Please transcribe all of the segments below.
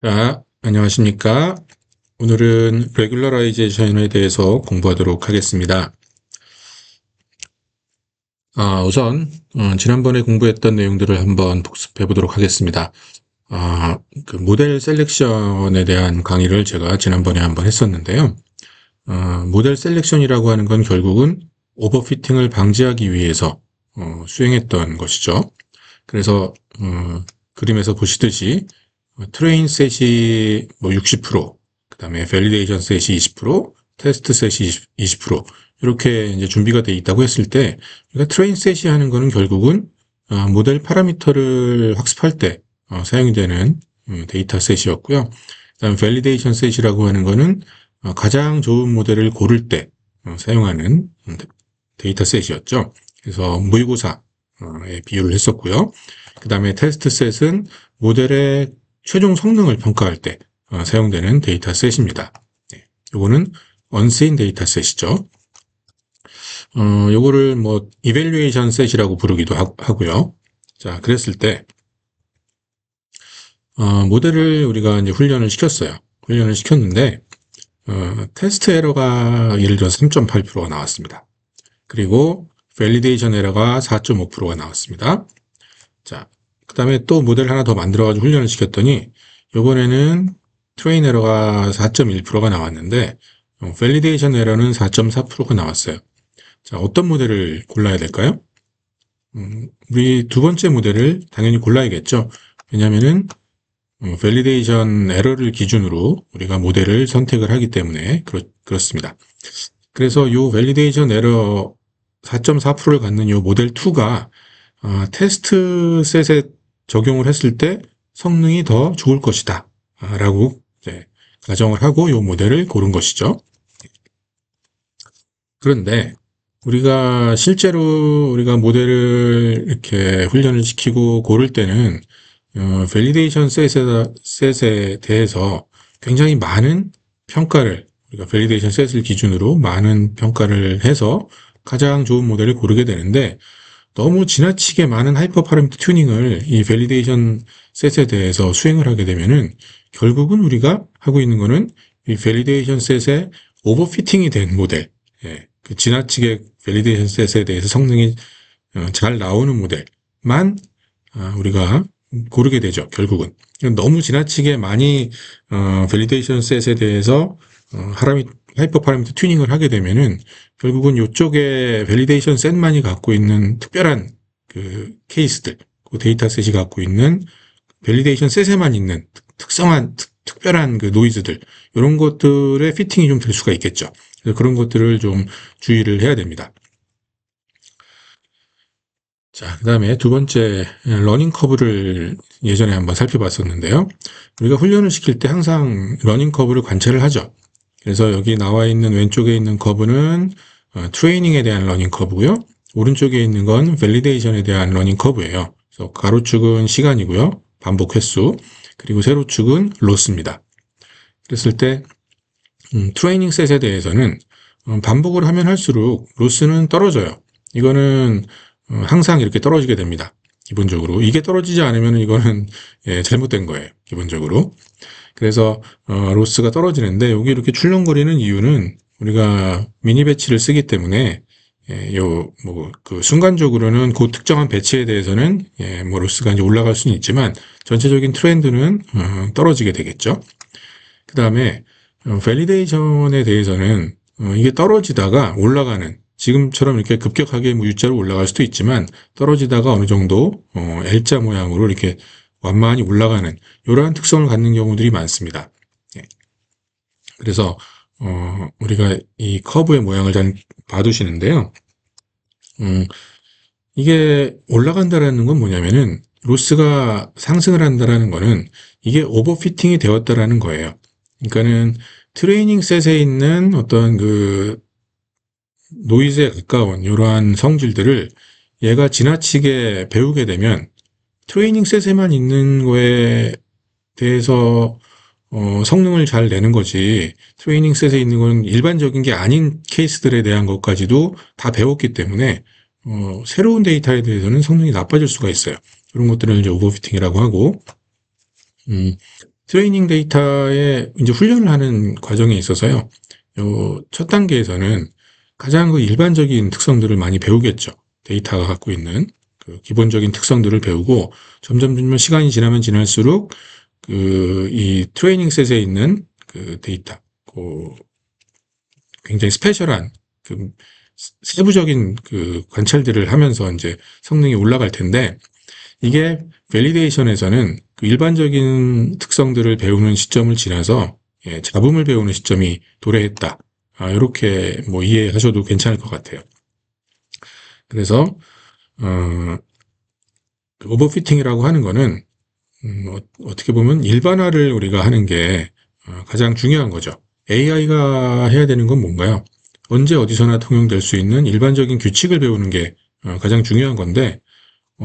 자, 안녕하십니까? 오늘은 레귤러라이제이션에 대해서 공부하도록 하겠습니다. 우선 지난번에 공부했던 내용들을 한번 복습해 보도록 하겠습니다. 그 모델 셀렉션에 대한 강의를 제가 지난번에 한번 했었는데요. 모델 셀렉션이라고 하는 건 결국은 오버피팅을 방지하기 위해서 수행했던 것이죠. 그래서 그림에서 보시듯이 트레인 셋이 뭐 60%, 그다음에 밸리데이션 셋이 20%, 테스트 셋이 20% 이렇게 이제 준비가 돼 있다고 했을 때, 그러니까 트레인 셋이 하는 거는 결국은 모델 파라미터를 학습할 때 사용이 되는 데이터 셋이었고요. 그다음에 밸리데이션 셋이라고 하는 거는 가장 좋은 모델을 고를 때 사용하는 데이터 셋이었죠. 그래서 모의고사에 비유를 했었고요. 그다음에 테스트 셋은 모델의 최종 성능을 평가할 때 사용되는 데이터 셋입니다. 요거는 언세인 데이터 셋이죠. 요거를 뭐 이밸류에이션 셋이라고 부르기도 하고요. 자, 그랬을 때 모델을 우리가 이제 훈련을 시켰어요. 훈련을 시켰는데 테스트 에러가 예를 들어서 3.8%가 나왔습니다. 그리고 밸리데이션 에러가 4.5%가 나왔습니다. 자, 그 다음에 또 모델 하나 더 만들어가지고 훈련을 시켰더니 이번에는 트레인 에러가 4.1%가 나왔는데 밸리데이션 에러는 4.4%가 나왔어요. 자, 어떤 모델을 골라야 될까요? 우리 두 번째 모델을 당연히 골라야겠죠. 왜냐하면은 밸리데이션 에러를 기준으로 우리가 모델을 선택을 하기 때문에 그렇습니다. 그래서 이 밸리데이션 에러 4.4%를 갖는 이 모델 2가 테스트 셋에 적용을 했을 때 성능이 더 좋을 것이다 라고 가정을 하고 이 모델을 고른 것이죠. 그런데 우리가 실제로 우리가 모델을 이렇게 훈련을 시키고 고를 때는 밸리데이션 셋에 대해서 굉장히 많은 평가를, 우리가 밸리데이션 셋을 기준으로 많은 평가를 해서 가장 좋은 모델을 고르게 되는데, 너무 지나치게 많은 하이퍼 파라미터 튜닝을 이 밸리데이션 셋에 대해서 수행을 하게 되면은 결국은 우리가 하고 있는 거는 이 밸리데이션 셋에 오버피팅이 된 모델, 그 지나치게 밸리데이션 셋에 대해서 성능이 잘 나오는 모델만 우리가 고르게 되죠. 결국은 너무 지나치게 많이 밸리데이션 셋에 대해서 하이퍼 파라미터 튜닝을 하게 되면은 결국은 이쪽에 밸리데이션 셋만이 갖고 있는 특별한 그 케이스들, 그 데이터셋이 갖고 있는 밸리데이션 셋에만 있는 특성한 특별한 그 노이즈들, 이런 것들의 피팅이 좀 될 수가 있겠죠. 그래서 그런 것들을 좀 주의를 해야 됩니다. 자, 그 다음에 두 번째, 러닝 커브를 예전에 한번 살펴봤었는데요. 우리가 훈련을 시킬 때 항상 러닝 커브를 관찰을 하죠. 그래서 여기 나와 있는 왼쪽에 있는 커브는 트레이닝에 대한 러닝 커브고요. 오른쪽에 있는 건 밸리데이션에 대한 러닝 커브예요. 그래서 가로축은 시간이고요. 반복 횟수. 그리고 세로축은 로스입니다. 그랬을 때 트레이닝 셋에 대해서는 반복을 하면 할수록 로스는 떨어져요. 이거는 항상 이렇게 떨어지게 됩니다. 기본적으로. 이게 떨어지지 않으면 이거는 잘못된 거예요. 기본적으로. 그래서 로스가 떨어지는데, 여기 이렇게 출렁거리는 이유는 우리가 미니 배치를 쓰기 때문에 그 순간적으로는 그 특정한 배치에 대해서는 뭐 로스가 이제 올라갈 수는 있지만 전체적인 트렌드는 떨어지게 되겠죠. 그 다음에 밸리데이션에 대해서는 이게 떨어지다가 올라가는, 지금처럼 이렇게 급격하게 뭐 U자로 올라갈 수도 있지만 떨어지다가 어느 정도 L자 모양으로 이렇게 완만히 올라가는 이러한 특성을 갖는 경우들이 많습니다. 그래서 우리가 이 커브의 모양을 잘 봐두시는데요. 이게 올라간다라는 건 뭐냐면은 로스가 상승을 한다라는 거는 이게 오버피팅이 되었다라는 거예요. 그러니까는 트레이닝 셋에 있는 어떤 그 노이즈에 가까운 이러한 성질들을 얘가 지나치게 배우게 되면 트레이닝 셋에만 있는 거에 대해서 성능을 잘 내는 거지, 트레이닝 셋에 있는 건 일반적인 게 아닌 케이스들에 대한 것까지도 다 배웠기 때문에 새로운 데이터에 대해서는 성능이 나빠질 수가 있어요. 이런 것들을 이제 오버피팅이라고 하고, 트레이닝 데이터에 이제 훈련을 하는 과정에 있어서요. 요 첫 단계에서는 가장 그 일반적인 특성들을 많이 배우겠죠. 데이터가 갖고 있는 그 기본적인 특성들을 배우고 점점 시간이 지나면 지날수록 그 이 트레이닝 셋에 있는 그 데이터, 그 굉장히 스페셜한 그 세부적인 그 관찰들을 하면서 이제 성능이 올라갈 텐데, 이게 밸리데이션에서는 그 일반적인 특성들을 배우는 시점을 지나서 잡음을 배우는 시점이 도래했다. 이렇게 뭐 이해하셔도 괜찮을 것 같아요. 그래서 오버피팅이라고 하는 거는 어떻게 보면 일반화를 우리가 하는 게 가장 중요한 거죠. AI가 해야 되는 건 뭔가요? 언제 어디서나 통용될 수 있는 일반적인 규칙을 배우는 게 가장 중요한 건데,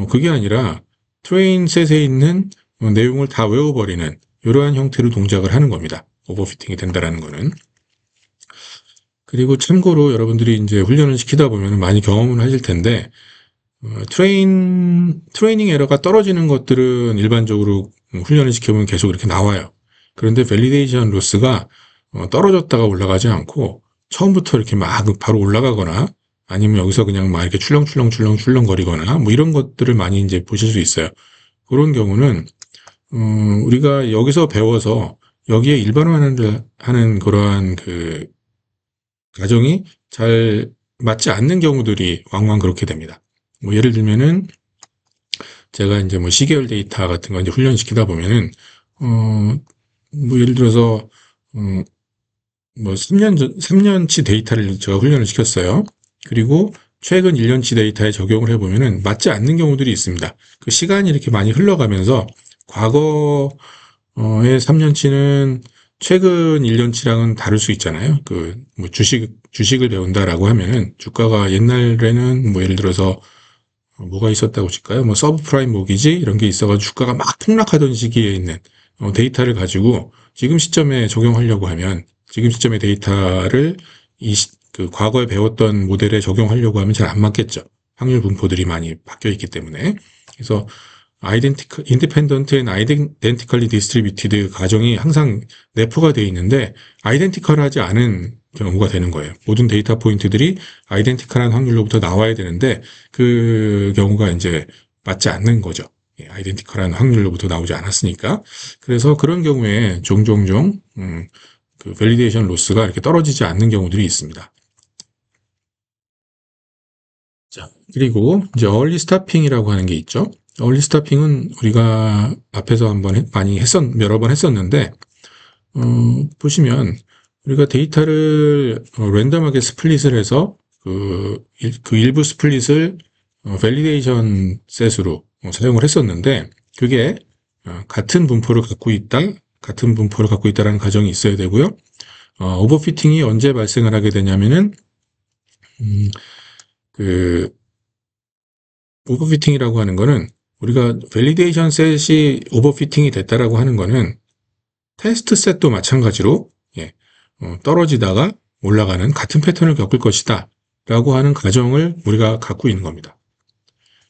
그게 아니라 트레인 셋에 있는 내용을 다 외워버리는 이러한 형태로 동작을 하는 겁니다. 오버피팅이 된다라는 거는. 그리고 참고로 여러분들이 이제 훈련을 시키다 보면 많이 경험을 하실 텐데, 트레이닝 에러가 떨어지는 것들은 일반적으로 훈련을 시켜보면 계속 이렇게 나와요. 그런데 밸리데이션 로스가 떨어졌다가 올라가지 않고 처음부터 이렇게 막 바로 올라가거나 아니면 여기서 그냥 막 이렇게 출렁거리거나 뭐 이런 것들을 많이 이제 보실 수 있어요. 그런 경우는 우리가 여기서 배워서 여기에 일반화하는 그러한 그 과정이 잘 맞지 않는 경우들이 왕왕 그렇게 됩니다. 뭐 예를 들면은 제가 이제 뭐 시계열 데이터 같은 거 이제 훈련시키다 보면은 뭐 예를 들어서 뭐 3년치 데이터를 제가 훈련을 시켰어요. 그리고 최근 1년치 데이터에 적용을 해보면은 맞지 않는 경우들이 있습니다. 그 시간이 이렇게 많이 흘러가면서 과거의 3년치는 최근 1년치랑은 다를 수 있잖아요. 그 뭐 주식을 배운다라고 하면은 주가가 옛날에는 뭐 예를 들어서 뭐가 있었다고 칠까요? 뭐 서브프라임 모기지 이런 게 있어가지고 주가가 막 폭락하던 시기에 있는 데이터를 가지고 지금 시점에 적용하려고 하면 지금 시점의 데이터를 그 과거에 배웠던 모델에 적용하려고 하면 잘 안 맞겠죠. 확률 분포들이 많이 바뀌어 있기 때문에. 그래서 independent and identically distributed 가정이 항상 내포가 되어 있는데 아이덴티컬하지 않은 경우가 되는 거예요. 모든 데이터 포인트들이 아이덴티컬한 확률로부터 나와야 되는데 그 경우가 이제 맞지 않는 거죠. 아이덴티컬한 확률로부터 나오지 않았으니까. 그래서 그런 경우에 종종 그 밸리데이션 로스가 이렇게 떨어지지 않는 경우들이 있습니다. 자, 그리고 이제 early stopping이라고 하는 게 있죠. early stopping은 우리가 앞에서 여러 번 했었는데, 보시면 우리가 데이터를 랜덤하게 스플릿을 해서 그 일부 스플릿을 밸리데이션 셋으로 사용을 했었는데, 그게 같은 분포를 갖고 있다라는 가정이 있어야 되고요. 오버피팅이 언제 발생을 하게 되냐면은 그 오버피팅이라고 하는 거는 우리가 밸리데이션 셋이 오버피팅이 됐다라고 하는 거는 테스트 셋도 마찬가지로 떨어지다가 올라가는 같은 패턴을 겪을 것이다 라고 하는 가정을 우리가 갖고 있는 겁니다.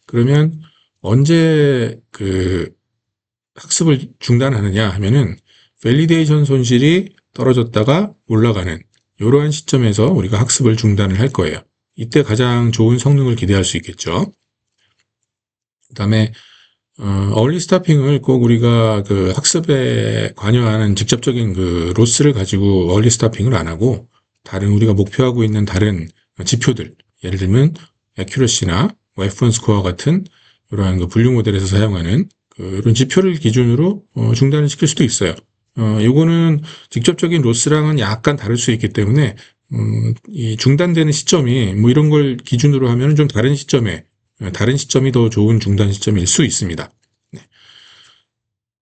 그러면 언제 그 학습을 중단하느냐 하면은 밸리데이션 손실이 떨어졌다가 올라가는 이러한 시점에서 우리가 학습을 중단을 할 거예요. 이때 가장 좋은 성능을 기대할 수 있겠죠. 그 다음에 early stopping을 꼭 우리가 그 학습에 관여하는 직접적인 그 로스를 가지고 early stopping을 안 하고 다른 우리가 목표하고 있는 다른 지표들, 예를 들면 accuracy나 reference score 같은 이러한 그 분류 모델에서 사용하는 이런 지표를 기준으로 중단을 시킬 수도 있어요. 요거는 직접적인 로스랑은 약간 다를 수 있기 때문에 이 중단되는 시점이 뭐 이런 걸 기준으로 하면 좀 다른 시점이 더 좋은 중단 시점일 수 있습니다. 네.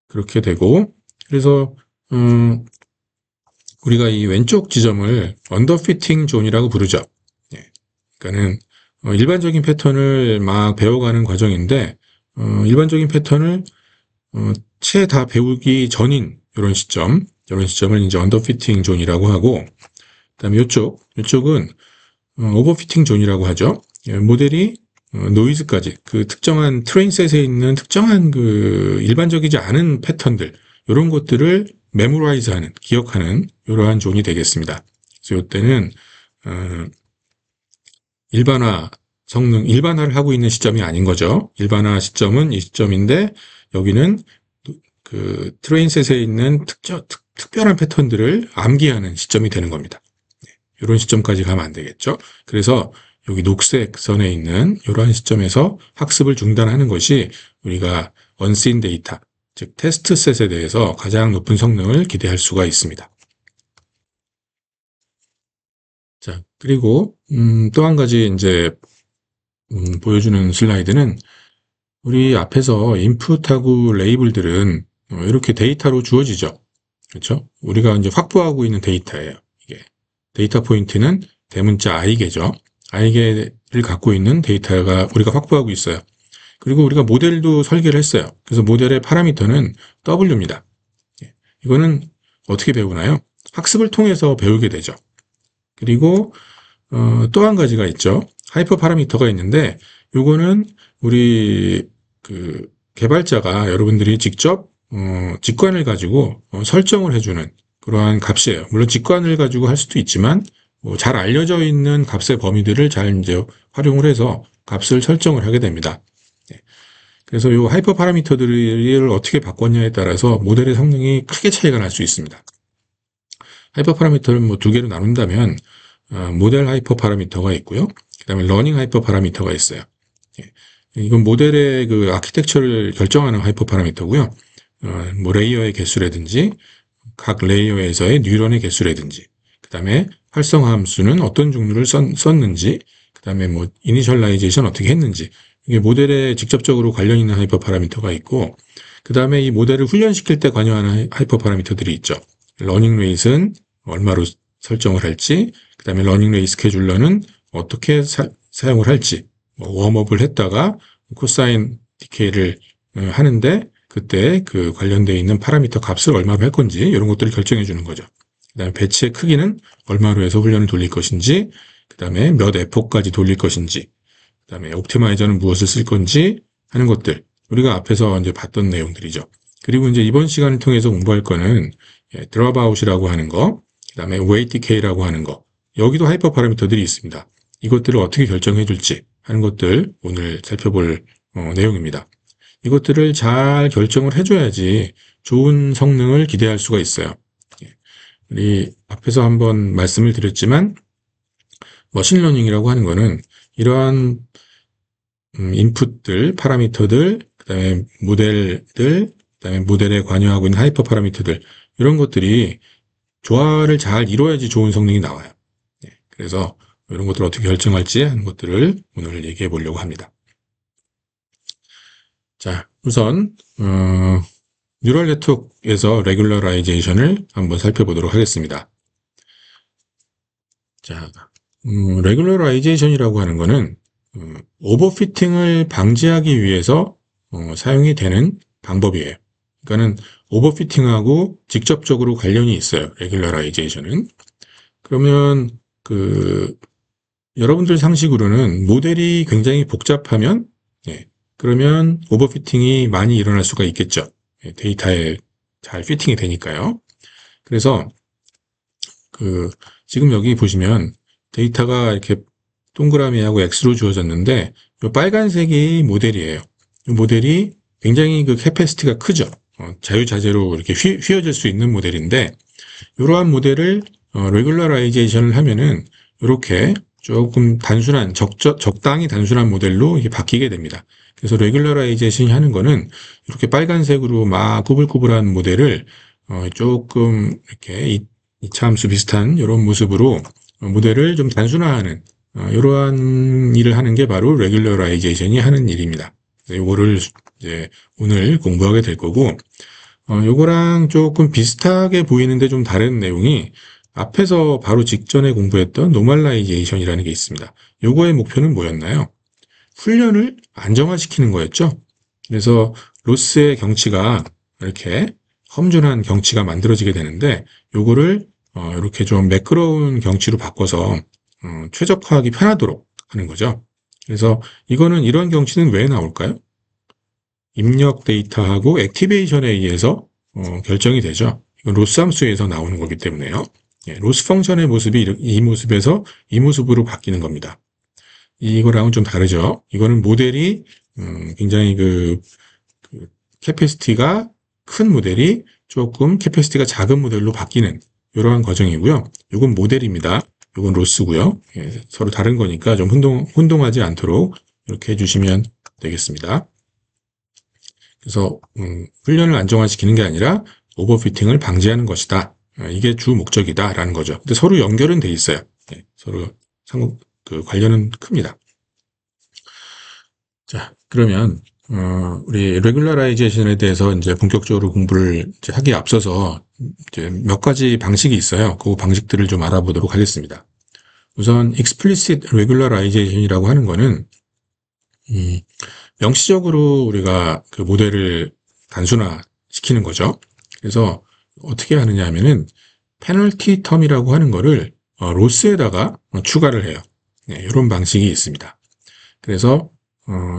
그렇게 되고, 그래서 우리가 이 왼쪽 지점을 언더피팅 존이라고 부르죠. 네. 그러니까는 일반적인 패턴을 막 배워가는 과정인데 일반적인 패턴을 채 다 배우기 전인 이런 시점을 이제 언더피팅 존이라고 하고, 그다음에 이쪽은 오버피팅 존이라고 하죠. 모델이 노이즈까지 그 특정한 트레인 셋에 있는 특정한 그 일반적이지 않은 패턴들, 이런 것들을 메모라이즈하는, 기억하는 이러한 존이 되겠습니다. 그래서 이때는 일반화를 하고 있는 시점이 아닌 거죠. 일반화 시점은 이 시점인데 여기는 그 트레인셋에 있는 특별한 패턴들을 암기하는 시점이 되는 겁니다. 이런 시점까지 가면 안 되겠죠. 그래서 여기 녹색 선에 있는 이러한 시점에서 학습을 중단하는 것이 우리가 언신 데이터, 즉 테스트 셋에 대해서 가장 높은 성능을 기대할 수가 있습니다. 자, 그리고 또 한 가지 이제 보여주는 슬라이드는 우리 앞에서 인풋하고 레이블들은 이렇게 데이터로 주어지죠. 그렇죠? 우리가 이제 확보하고 있는 데이터예요. 이게 데이터 포인트는 대문자 i개죠. i개를 갖고 있는 데이터가 우리가 확보하고 있어요. 그리고 우리가 모델도 설계를 했어요. 그래서 모델의 파라미터는 w입니다. 이거는 어떻게 배우나요? 학습을 통해서 배우게 되죠. 그리고 또 한 가지가 있죠. 하이퍼 파라미터가 있는데 요거는 우리 그 개발자가 여러분들이 직접 직관을 가지고 설정을 해주는 그러한 값이에요. 물론 직관을 가지고 할 수도 있지만 잘 알려져 있는 값의 범위들을 잘 이제 활용을 해서 값을 설정을 하게 됩니다. 그래서 이 하이퍼 파라미터들을 어떻게 바꿨냐에 따라서 모델의 성능이 크게 차이가 날 수 있습니다. 하이퍼 파라미터를 뭐 두 개로 나눈다면 모델 하이퍼 파라미터가 있고요. 그다음에 러닝 하이퍼 파라미터가 있어요. 이건 모델의 그 아키텍처를 결정하는 하이퍼 파라미터고요. 뭐 레이어의 개수라든지 각 레이어에서의 뉴런의 개수라든지 그다음에 활성화 함수는 어떤 종류를 썼는지 그다음에 뭐 이니셜라이제이션 어떻게 했는지 이게 모델에 직접적으로 관련 있는 하이퍼 파라미터가 있고 그다음에 이 모델을 훈련시킬 때 관여하는 하이퍼 파라미터들이 있죠. 러닝 레이트는 얼마로 설정을 할지 그다음에 러닝 레이트 스케줄러는 어떻게 사용을 할지 웜업을 했다가 코사인 디케이를 하는데 그때 그 관련되어 있는 파라미터 값을 얼마로 할 건지 이런 것들을 결정해 주는 거죠. 그다음에 배치의 크기는 얼마로 해서 훈련을 돌릴 것인지 그다음에 몇 에포까지 돌릴 것인지 그다음에 옵티마이저는 무엇을 쓸 건지 하는 것들 우리가 앞에서 이제 봤던 내용들이죠. 그리고 이제 이번 시간을 통해서 공부할 거는 드랍아웃이라고 하는 거 그다음에 웨이트 디케이라고 하는 거 여기도 하이퍼 파라미터들이 있습니다. 이것들을 어떻게 결정해 줄지 하는 것들 오늘 살펴볼 내용입니다. 이것들을 잘 결정을 해줘야지 좋은 성능을 기대할 수가 있어요. 우리 앞에서 한번 말씀을 드렸지만 머신러닝이라고 하는 거는 이러한 인풋들, 파라미터들, 그다음에 모델들, 그다음에 모델에 관여하고 있는 하이퍼 파라미터들 이런 것들이 조화를 잘 이루어야지 좋은 성능이 나와요. 그래서 이런 것들을 어떻게 결정할지 하는 것들을 오늘 얘기해 보려고 합니다. 자, 우선 뉴럴 네트워크에서 레귤러라이제이션을 한번 살펴보도록 하겠습니다. 자, 레귤러라이제이션이라고 하는 거는 오버피팅을 방지하기 위해서 사용이 되는 방법이에요. 그러니까는 오버피팅하고 직접적으로 관련이 있어요. 레귤러라이제이션은. 그러면 여러분들 상식으로는 모델이 굉장히 복잡하면 그러면 오버피팅이 많이 일어날 수가 있겠죠. 데이터에 잘 피팅이 되니까요. 그래서 지금 여기 보시면 데이터가 이렇게 동그라미하고 X로 주어졌는데 이 빨간색이 모델이에요. 이 모델이 굉장히 그 캐패시티가 크죠. 자유자재로 이렇게 휘어질 수 있는 모델인데 이러한 모델을 레귤러라이제이션을 하면은 이렇게 조금 단순한 적당히 단순한 모델로 이게 바뀌게 됩니다. 그래서 레귤러라이제이션이 하는 거는 이렇게 빨간색으로 막 구불구불한 모델을 조금 이렇게 이차함수 비슷한 이런 모습으로 모델을 좀 단순화하는 이러한 일을 하는 게 바로 레귤러라이제이션이 하는 일입니다. 이거를 이제 오늘 공부하게 될 거고 요거랑 조금 비슷하게 보이는데 좀 다른 내용이 앞에서 바로 직전에 공부했던 노멀라이제이션이라는 게 있습니다. 요거의 목표는 뭐였나요? 훈련을 안정화시키는 거였죠. 그래서 로스의 경치가 이렇게 험준한 경치가 만들어지게 되는데 요거를 이렇게 좀 매끄러운 경치로 바꿔서 최적화하기 편하도록 하는 거죠. 그래서 이거는 이런 경치는 왜 나올까요? 입력 데이터하고 액티베이션에 의해서 결정이 되죠. 이건 로스 함수에서 나오는 거기 때문에요. 예, 로스 펑션의 모습이 이 모습에서 이 모습으로 바뀌는 겁니다. 이거랑은 좀 다르죠. 이거는 모델이 굉장히 그 캐패시티가 큰 모델이 조금 캐패시티가 작은 모델로 바뀌는 이러한 과정이고요. 이건 모델입니다. 이건 로스고요. 예, 서로 다른 거니까 좀 혼동하지 않도록 이렇게 해주시면 되겠습니다. 그래서 훈련을 안정화시키는 게 아니라 오버피팅을 방지하는 것이다. 이게 주 목적이다라는 거죠. 근데 서로 연결은 돼 있어요. 예, 서로 관련은 큽니다. 자, 그러면 우리 레귤러라이제이션에 대해서 이제 본격적으로 공부를 이제 하기에 앞서서 이제 몇 가지 방식이 있어요. 그 방식들을 좀 알아보도록 하겠습니다. 우선 explicit regularization이라고 하는 거는 명시적으로 우리가 그 모델을 단순화시키는 거죠. 그래서 어떻게 하느냐 하면은 페널티 텀이라고 하는 거를 로스에다가 추가를 해요. 네, 이런 방식이 있습니다. 그래서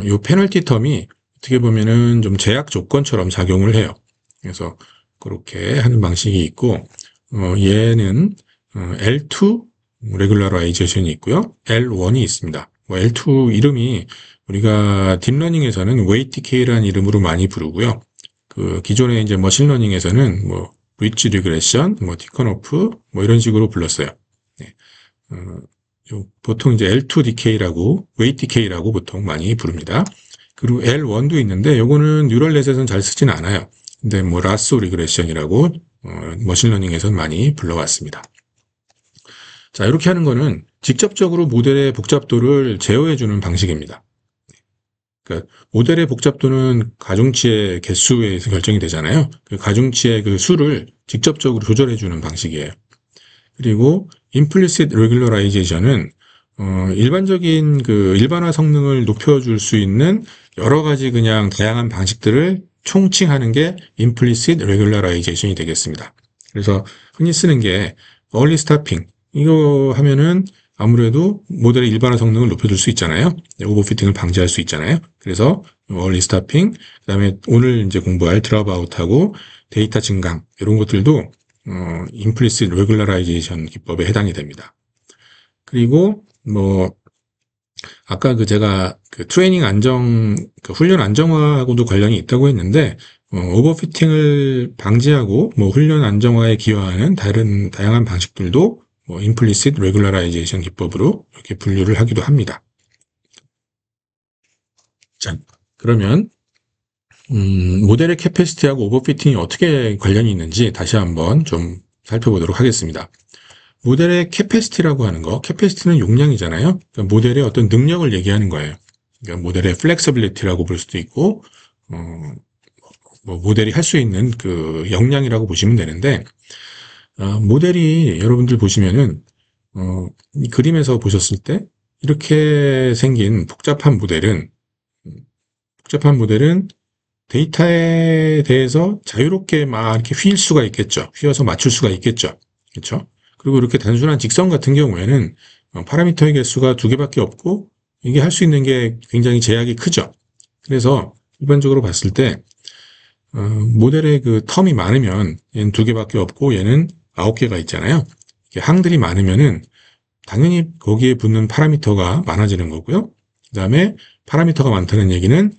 이 페널티 텀이 어떻게 보면은 좀 제약 조건처럼 작용을 해요. 그래서 그렇게 하는 방식이 있고 얘는 L2 레귤러라이제이션이 있고요. L1이 있습니다. L2 이름이 우리가 딥러닝에서는 웨이트 K라는 이름으로 많이 부르고요. 그 기존에 이제 머신러닝에서는 뭐 브릿지 리그레션, 뭐 티컨오프 뭐 이런 식으로 불렀어요. 네. 보통 이제 L2DK라고 웨이트 K라고 보통 많이 부릅니다. 그리고 L1도 있는데 요거는 뉴럴넷에서는 잘 쓰진 않아요. 근데 뭐 라소 리그레션이라고 머신러닝에서는 많이 불러왔습니다. 자, 이렇게 하는 거는 직접적으로 모델의 복잡도를 제어해주는 방식입니다. 그러니까 모델의 복잡도는 가중치의 개수에 의해서 결정이 되잖아요. 그 가중치의 그 수를 직접적으로 조절해주는 방식이에요. 그리고 implicit regularization 일반적인 그 일반화 성능을 높여줄 수 있는 여러 가지 그냥 다양한 방식들을 총칭하는 게 implicit regularization이 되겠습니다. 그래서 흔히 쓰는 게 early stopping 이거 하면은 아무래도 모델의 일반화 성능을 높여줄 수 있잖아요. 오버피팅을 방지할 수 있잖아요. 그래서 early stopping, 그다음에 오늘 이제 공부할 드랍아웃하고 데이터 증강 이런 것들도 implicit regularization 기법에 해당이 됩니다. 그리고 뭐 아까 제가 트레이닝 훈련 안정화하고도 관련이 있다고 했는데 오버피팅을 방지하고 뭐 훈련 안정화에 기여하는 다양한 방식들도 implicit regularization 기법으로 이렇게 분류를 하기도 합니다. 자, 그러면 모델의 캐패시티하고 오버피팅이 어떻게 관련이 있는지 다시 한번 좀 살펴보도록 하겠습니다. 모델의 캐패시티라고 하는 거, 캐패시티는 용량이잖아요. 그러니까 모델의 어떤 능력을 얘기하는 거예요. 그러니까 모델의 플렉서빌리티라고 볼 수도 있고, 뭐 모델이 할 수 있는 그 역량이라고 보시면 되는데, 모델이 여러분들 보시면은 이 그림에서 보셨을 때 이렇게 생긴 복잡한 모델은 데이터에 대해서 자유롭게 막 이렇게 휘일 수가 있겠죠. 휘어서 맞출 수가 있겠죠. 그렇죠? 그리고 이렇게 단순한 직선 같은 경우에는 파라미터의 개수가 2개밖에 없고 이게 할 수 있는 게 굉장히 제약이 크죠. 그래서 일반적으로 봤을 때 모델의 그 텀이 많으면 얘는 2개밖에 없고 얘는 9개가 있잖아요. 항들이 많으면은 당연히 거기에 붙는 파라미터가 많아지는 거고요. 그 다음에 파라미터가 많다는 얘기는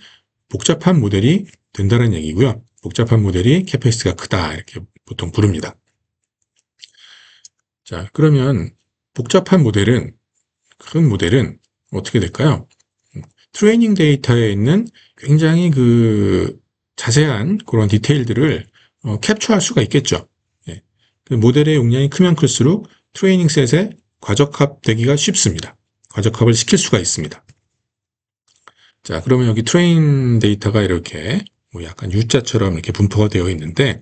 복잡한 모델이 된다는 얘기고요. 복잡한 모델이 캐패시티가 크다 이렇게 보통 부릅니다. 자, 그러면 복잡한 모델은, 큰 모델은 어떻게 될까요? 트레이닝 데이터에 있는 굉장히 자세한 그런 디테일들을 캡처할 수가 있겠죠. 예. 그 모델의 용량이 크면 클수록 트레이닝 셋에 과적합되기가 쉽습니다. 과적합을 시킬 수가 있습니다. 자, 그러면 여기 트레인 데이터가 이렇게 뭐 약간 U자처럼 이렇게 분포가 되어 있는데,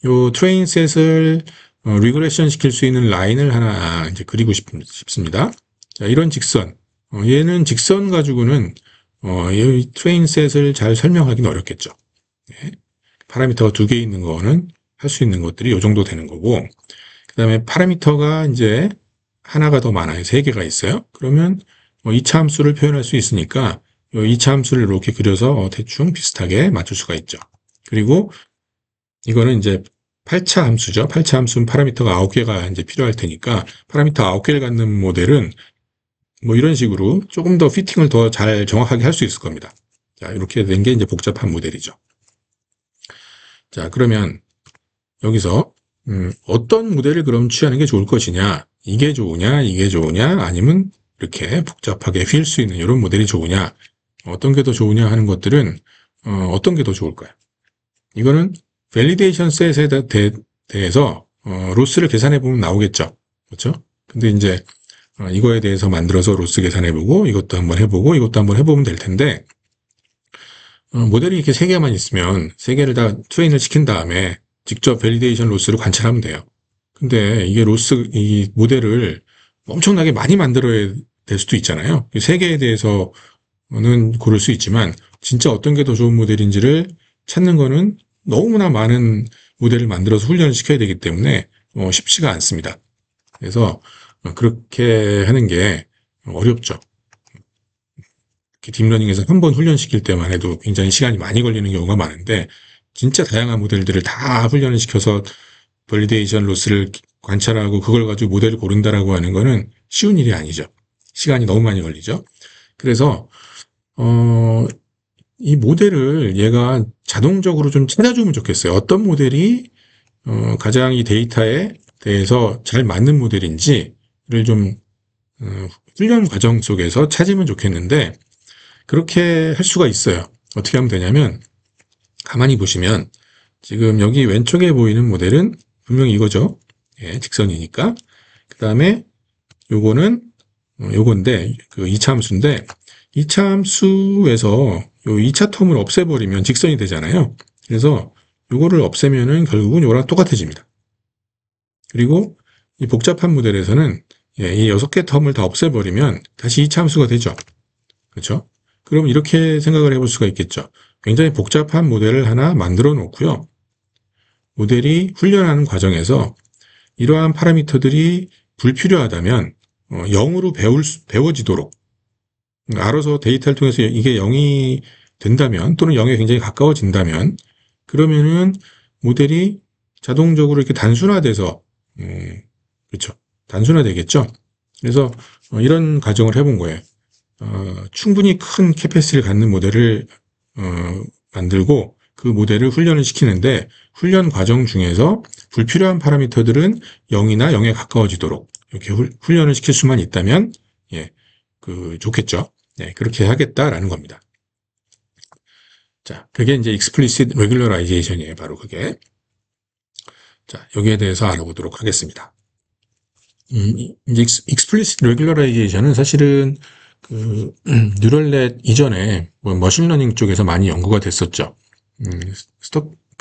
요 트레인 셋을 리그레션 시킬 수 있는 라인을 하나 이제 그리고 싶습니다. 자, 이런 직선. 얘는 직선 가지고는 이 트레인 셋을 잘 설명하기는 어렵겠죠. 네. 파라미터가 2개 있는 거는 할 수 있는 것들이 요 정도 되는 거고, 그 다음에 파라미터가 이제 하나가 더 많아요. 3개가 있어요. 그러면 2차 함수를 표현할 수 있으니까 이 2차 함수를 이렇게 그려서 대충 비슷하게 맞출 수가 있죠. 그리고 이거는 이제 8차 함수죠. 8차 함수는 파라미터가 9개가 이제 필요할 테니까 파라미터 9개를 갖는 모델은 뭐 이런 식으로 조금 더 피팅을 더 잘 정확하게 할 수 있을 겁니다. 자, 이렇게 된 게 이제 복잡한 모델이죠. 자, 그러면 여기서 어떤 모델을 그럼 취하는 게 좋을 것이냐? 이게 좋으냐? 이게 좋으냐? 아니면 이렇게 복잡하게 휠 수 있는 이런 모델이 좋으냐? 어떤 게 더 좋으냐 하는 것들은 어떤 게 더 좋을까요? 이거는 밸리데이션 셋에 대해서 로스를 계산해 보면 나오겠죠. 그렇죠? 근데 이제 이거에 대해서 만들어서 로스 계산해보고 이것도 한번 해보고 이것도 한번 해보면 될 텐데 모델이 이렇게 3개만 있으면 3개를 다 트레인을 시킨 다음에 직접 밸리데이션 로스를 관찰하면 돼요. 근데 이게 이 모델을 엄청나게 많이 만들어야 될 수도 있잖아요. 3개에 대해서는 고를 수 있지만 진짜 어떤 게 더 좋은 모델인지를 찾는 거는 너무나 많은 모델을 만들어서 훈련을 시켜야 되기 때문에 쉽지가 않습니다. 그래서 그렇게 하는 게 어렵죠. 딥러닝에서 한 번 훈련시킬 때만 해도 굉장히 시간이 많이 걸리는 경우가 많은데 진짜 다양한 모델들을 다 훈련을 시켜서 밸리데이션 로스를 관찰하고 그걸 가지고 모델을 고른다라고 하는 거는 쉬운 일이 아니죠. 시간이 너무 많이 걸리죠. 그래서 이 모델을 얘가 자동적으로 좀 찾아주면 좋겠어요. 어떤 모델이 가장 이 데이터에 대해서 잘 맞는 모델인지를 좀 훈련 과정 속에서 찾으면 좋겠는데 그렇게 할 수가 있어요. 어떻게 하면 되냐면 가만히 보시면 지금 여기 왼쪽에 보이는 모델은 분명히 이거죠. 예, 직선이니까. 그 다음에 요거는 요건데 그 2차 함수인데 2차 함수에서 요 2차 텀을 없애버리면 직선이 되잖아요. 그래서 요거를 없애면은 결국은 요랑 똑같아집니다. 그리고 이 복잡한 모델에서는 이 6개 텀을 다 없애버리면 다시 2차 함수가 되죠. 그렇죠? 그럼 이렇게 생각을 해볼 수가 있겠죠. 굉장히 복잡한 모델을 하나 만들어 놓고요. 모델이 훈련하는 과정에서 이러한 파라미터들이 불필요하다면 0으로 배워지도록 알아서 데이터를 통해서 이게 0이 된다면 또는 0에 굉장히 가까워진다면 그러면은 모델이 자동적으로 이렇게 단순화돼서 그렇죠. 단순화되겠죠. 그래서 이런 가정을 해본 거예요. 충분히 큰 캐패시티를 갖는 모델을 만들고 그 모델을 훈련을 시키는데 훈련 과정 중에서 불필요한 파라미터들은 0이나 0에 가까워지도록 이렇게 훈련을 시킬 수만 있다면 좋겠죠. 네, 그렇게 하겠다라는 겁니다. 자, 그게 이제 explicit regularization이에요. 바로 그게. 자, 여기에 대해서 알아보도록 하겠습니다. 이제 explicit regularization은 사실은 뉴럴넷 이전에 머신러닝 쪽에서 많이 연구가 됐었죠.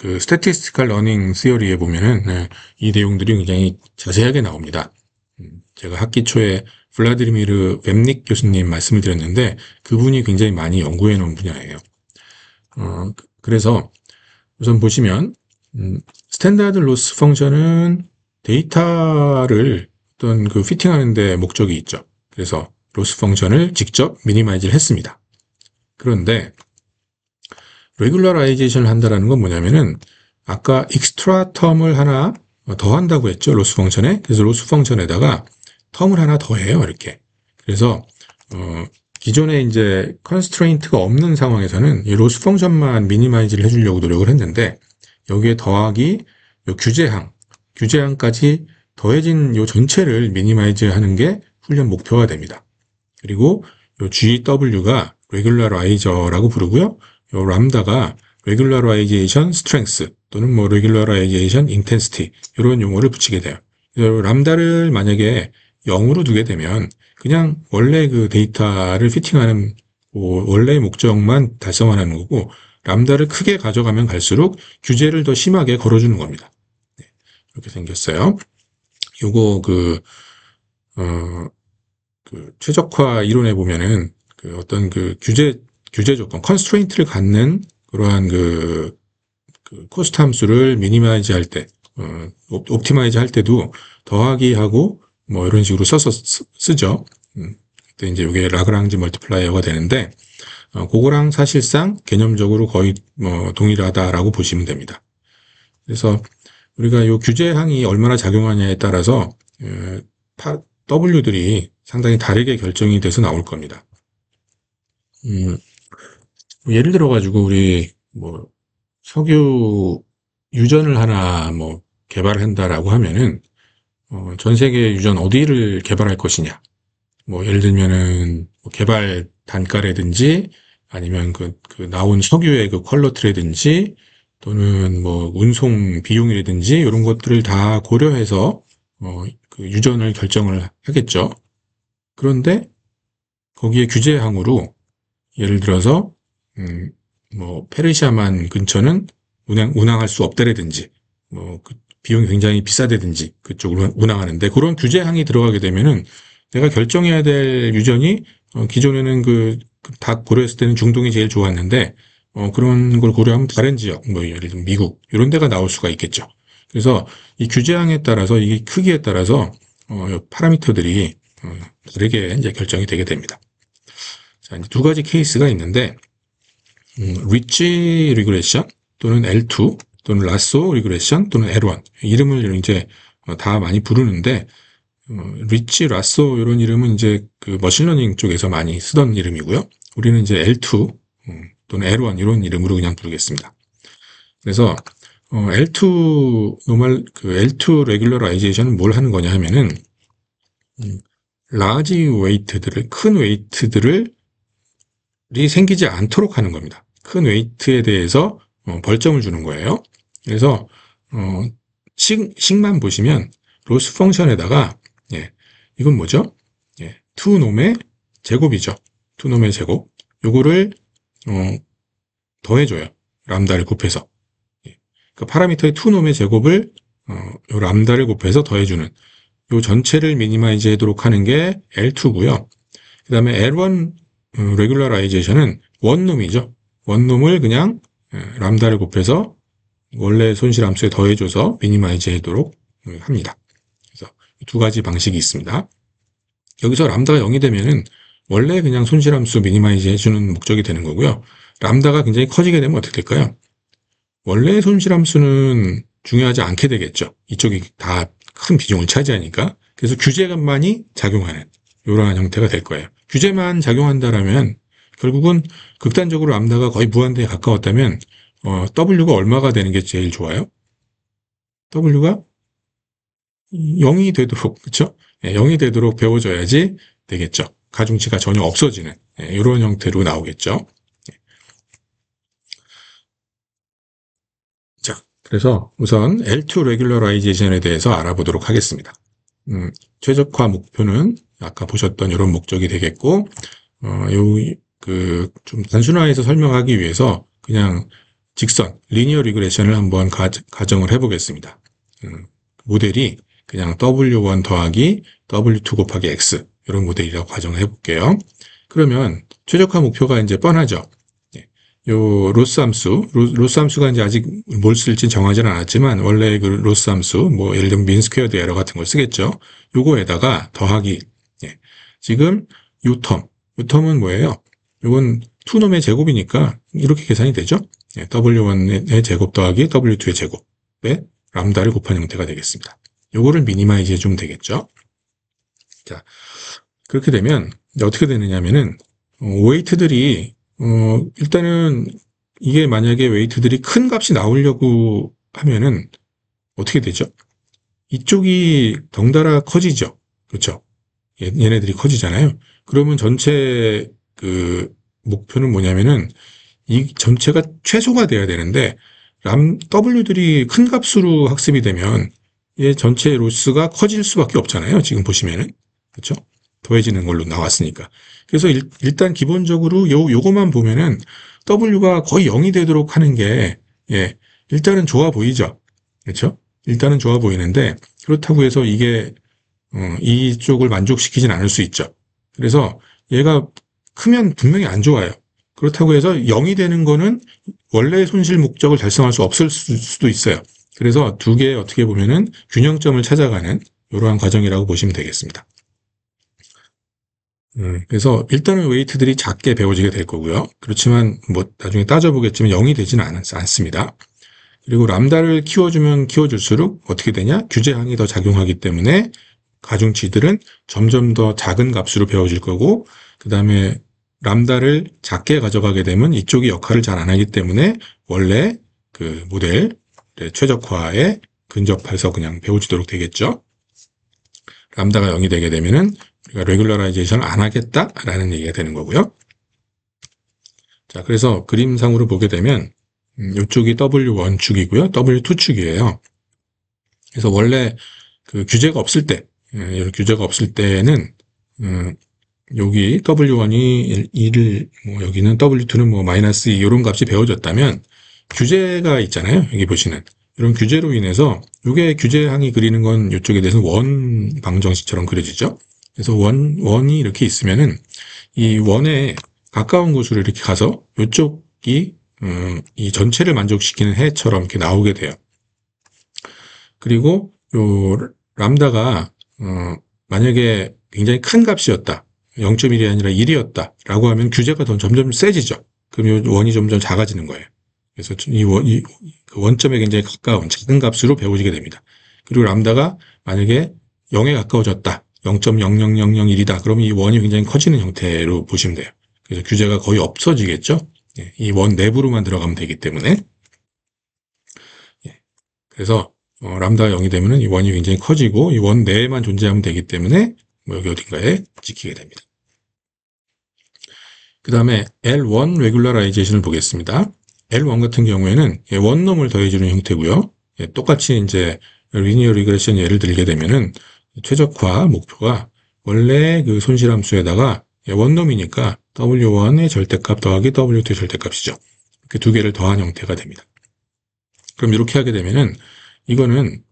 statistical learning theory에 보면은 이 내용들이 굉장히 자세하게 나옵니다. 제가 학기 초에 블라디미르 웸닉 교수님 말씀을 드렸는데 그분이 굉장히 많이 연구해 놓은 분야예요. 그래서 우선 보시면 스탠다드 로스 펑션은 데이터를 어떤 피팅하는 데 목적이 있죠. 그래서 로스 펑션을 직접 미니마이즈를 했습니다. 그런데 레귤러라이제이션을 한다는 건 뭐냐면은 아까 익스트라 텀을 하나 더 한다고 했죠. 로스 펑션에. 그래서 로스 펑션에다가 텀을 하나 더 해요. 이렇게. 그래서 기존에 이제 컨스트레인트가 없는 상황에서는 이 로스 펑션만 미니마이즈를 해주려고 노력을 했는데 여기에 더하기 요 규제항까지 더해진 요 전체를 미니마이즈 하는 게 훈련 목표가 됩니다. 그리고 요 GW가 레귤러라이저라고 부르고요. 요 람다가 regularization strength 또는 뭐 regularization intensity 이런 용어를 붙이게 돼요. 람다를 만약에 0으로 두게 되면 그냥 원래 그 데이터를 피팅하는 원래의 목적만 달성하는 거고 람다를 크게 가져가면 갈수록 규제를 더 심하게 걸어주는 겁니다. 네, 이렇게 생겼어요. 요거 최적화 이론에 보면은 어떤 규제 조건, 컨스트레인트를 갖는 그러한 코스트 함수를 미니마이즈 할 때, 옵티마이즈 할 때도 더하기 하고 뭐 이런 식으로 쓰죠. 그때 이제 이게 라그랑지 멀티플라이어가 되는데, 그거랑 사실상 개념적으로 거의 뭐 동일하다라고 보시면 됩니다. 그래서 우리가 이 규제항이 얼마나 작용하냐에 따라서 W들이 상당히 다르게 결정이 돼서 나올 겁니다. 예를 들어 가지고 우리 뭐 석유 유전을 하나 뭐 개발한다라고 하면은 전 세계 유전 어디를 개발할 것이냐. 뭐 예를 들면은 뭐 개발 단가라든지 아니면 그 나온 석유의 그 퀄리티라든지 또는 뭐 운송 비용이라든지 이런 것들을 다 고려해서 그 유전을 결정을 하겠죠. 그런데 거기에 규제항으로 예를 들어서 뭐 페르시아만 근처는 운항할 수 없다라든지 뭐 그 비용이 굉장히 비싸다든지 그쪽으로 운항하는데 그런 규제항이 들어가게 되면은 내가 결정해야 될 유전이 기존에는 다 고려했을 때는 중동이 제일 좋았는데 그런 걸 고려하면 다른 지역 뭐 예를 들면 미국 이런 데가 나올 수가 있겠죠. 그래서 이 규제항에 따라서 이 크기에 따라서 파라미터들이 다르게 이제 결정이 되게 됩니다. 자, 이제 두 가지 케이스가 있는데 리치 리그레션 또는 L2 또는 라쏘 리그레션 또는 L1 이름을 이제 다 많이 부르는데 리치, 라쏘 이런 이름은 이제 그 머신러닝 쪽에서 많이 쓰던 이름이고요. 우리는 이제 L2 또는 L1 이런 이름으로 그냥 부르겠습니다. 그래서 L2 노멀 그 L2 레귤러라이제이션은 뭘 하는 거냐 하면은 라지 웨이트들을 큰 웨이트들을 생기지 않도록 하는 겁니다. 큰 웨이트에 대해서 벌점을 주는 거예요. 그래서 식만 보시면 로스 펑션에다가 이건 뭐죠? 투놈의 제곱이죠. 투놈의 제곱. 요거를 더해줘요. 람다를 곱해서. 그 파라미터의 투놈의 제곱을 요 람다를 곱해서 더해주는 요 전체를 미니마이즈 하도록 하는 게 L2고요. 그 다음에 L1 레귤러라이제이션은 원놈이죠. 원놈을 그냥 람다를 곱해서 원래 손실함수에 더해줘서 미니마이즈 하도록 합니다. 그래서 두 가지 방식이 있습니다. 여기서 람다가 0이 되면은 원래 그냥 손실함수 미니마이즈 해주는 목적이 되는 거고요. 람다가 굉장히 커지게 되면 어떻게 될까요? 원래 손실함수는 중요하지 않게 되겠죠. 이쪽이 다 큰 비중을 차지하니까. 그래서 규제만이 작용하는 이러한 형태가 될 거예요. 규제만 작용한다라면 결국은 극단적으로 람다가 거의 무한대에 가까웠다면 W가 얼마가 되는 게 제일 좋아요? W가 0이 되도록 그렇죠? 0이 되도록 배워줘야지 되겠죠. 가중치가 전혀 없어지는 이런 형태로 나오겠죠. 자, 그래서 우선 L2 레귤러라이제이션에 대해서 알아보도록 하겠습니다. 최적화 목표는 아까 보셨던 이런 목적이 되겠고, 좀 단순화해서 설명하기 위해서 그냥 직선, 리니어 리그레션을 한번 가정을 해보겠습니다. 모델이 그냥 W1 더하기 W2 곱하기 X, 이런 모델이라고 가정을 해볼게요. 그러면 최적화 목표가 이제 뻔하죠. 요 로스 함수가 이제 아직 뭘 쓸지 정하지는 않았지만 원래 그 로스 함수 뭐 예를 들면 민 스퀘어드 에러 같은 걸 쓰겠죠. 요거에다가 더하기 지금 요 텀은 뭐예요? 요건 투놈의 제곱이니까 이렇게 계산이 되죠. W1의 제곱 더하기 W2의 제곱에 람다를 곱한 형태가 되겠습니다. 요거를 미니마이즈 해주면 되겠죠. 자, 그렇게 되면 어떻게 되느냐면은 웨이트들이 일단은 이게 만약에 웨이트들이 큰 값이 나오려고 하면은 어떻게 되죠? 이쪽이 덩달아 커지죠. 그렇죠? 얘네들이 커지잖아요. 그러면 전체 그 목표는 뭐냐면은 이 전체가 최소가 돼야 되는데 W들이 큰 값으로 학습이 되면 얘 전체 로스가 커질 수밖에 없잖아요. 지금 보시면은. 그렇죠? 더해지는 걸로 나왔으니까. 그래서 일단 기본적으로 요거만 보면은 W가 거의 0이 되도록 하는 게, 일단은 좋아 보이죠? 그렇죠? 일단은 좋아 보이는데, 그렇다고 해서 이게, 이쪽을 만족시키진 않을 수 있죠. 그래서 얘가 크면 분명히 안 좋아요. 그렇다고 해서 0이 되는 거는 원래 손실 목적을 달성할 수 없을 수도 있어요. 그래서 두 개 어떻게 보면은 균형점을 찾아가는 이러한 과정이라고 보시면 되겠습니다. 그래서 일단은 웨이트들이 작게 배워지게 될 거고요. 그렇지만 뭐 나중에 따져보겠지만 0이 되지는 않습니다. 그리고 람다를 키워주면 키워줄수록 어떻게 되냐? 규제항이 더 작용하기 때문에 가중치들은 점점 더 작은 값으로 배워질 거고, 그 다음에 람다를 작게 가져가게 되면 이쪽이 역할을 잘 안 하기 때문에 원래 그 모델 최적화에 근접해서 그냥 배워지도록 되겠죠. 람다가 0이 되게 되면은 우리가 레귤러라이제이션을 안 하겠다라는 얘기가 되는 거고요. 자, 그래서 그림상으로 보게 되면 이쪽이 W1축이고요. W2축이에요. 그래서 원래 그 규제가 없을 때, 이런 규제가 없을 때는 여기 W1이 1을 여기는 W2는 -2 이런 값이 배워졌다면 규제가 있잖아요. 여기 보시는 이런 규제로 인해서 이게 규제항이 그리는 건 이쪽에 대해서 원 방정식처럼 그려지죠. 그래서 원이 이렇게 있으면은 이 원에 가까운 곳으로 이렇게 가서 이쪽이 이 전체를 만족시키는 해처럼 이렇게 나오게 돼요. 그리고 요 람다가 만약에 굉장히 큰 값이었다. 0.1이 아니라 1이었다. 라고 하면 규제가 더 점점 세지죠. 그럼 요 원이 점점 작아지는 거예요. 그래서 그 원점에 굉장히 가까운 작은 값으로 배워지게 됩니다. 그리고 람다가 만약에 0에 가까워졌다. 0.00001이다. 그러면 이 원이 굉장히 커지는 형태로 보시면 돼요. 그래서 규제가 거의 없어지겠죠. 이 원 내부로만 들어가면 되기 때문에. 그래서 람다가 0이 되면은 이 원이 굉장히 커지고 이 원 내에만 존재하면 되기 때문에 여기 어딘가에 찍히게 됩니다. 그 다음에 L1 레귤러라이제이션을 보겠습니다. L1 같은 경우에는 원놈을 더해주는 형태고요. 똑같이 이제 리니어 리그레션 예를 들게 되면은 최적화 목표가 원래 그 손실함수에다가 원놈이니까 W1의 절대값 더하기 W2의 절대값이죠. 이렇게 두 개를 더한 형태가 됩니다. 그럼 이렇게 하게 되면은 이거는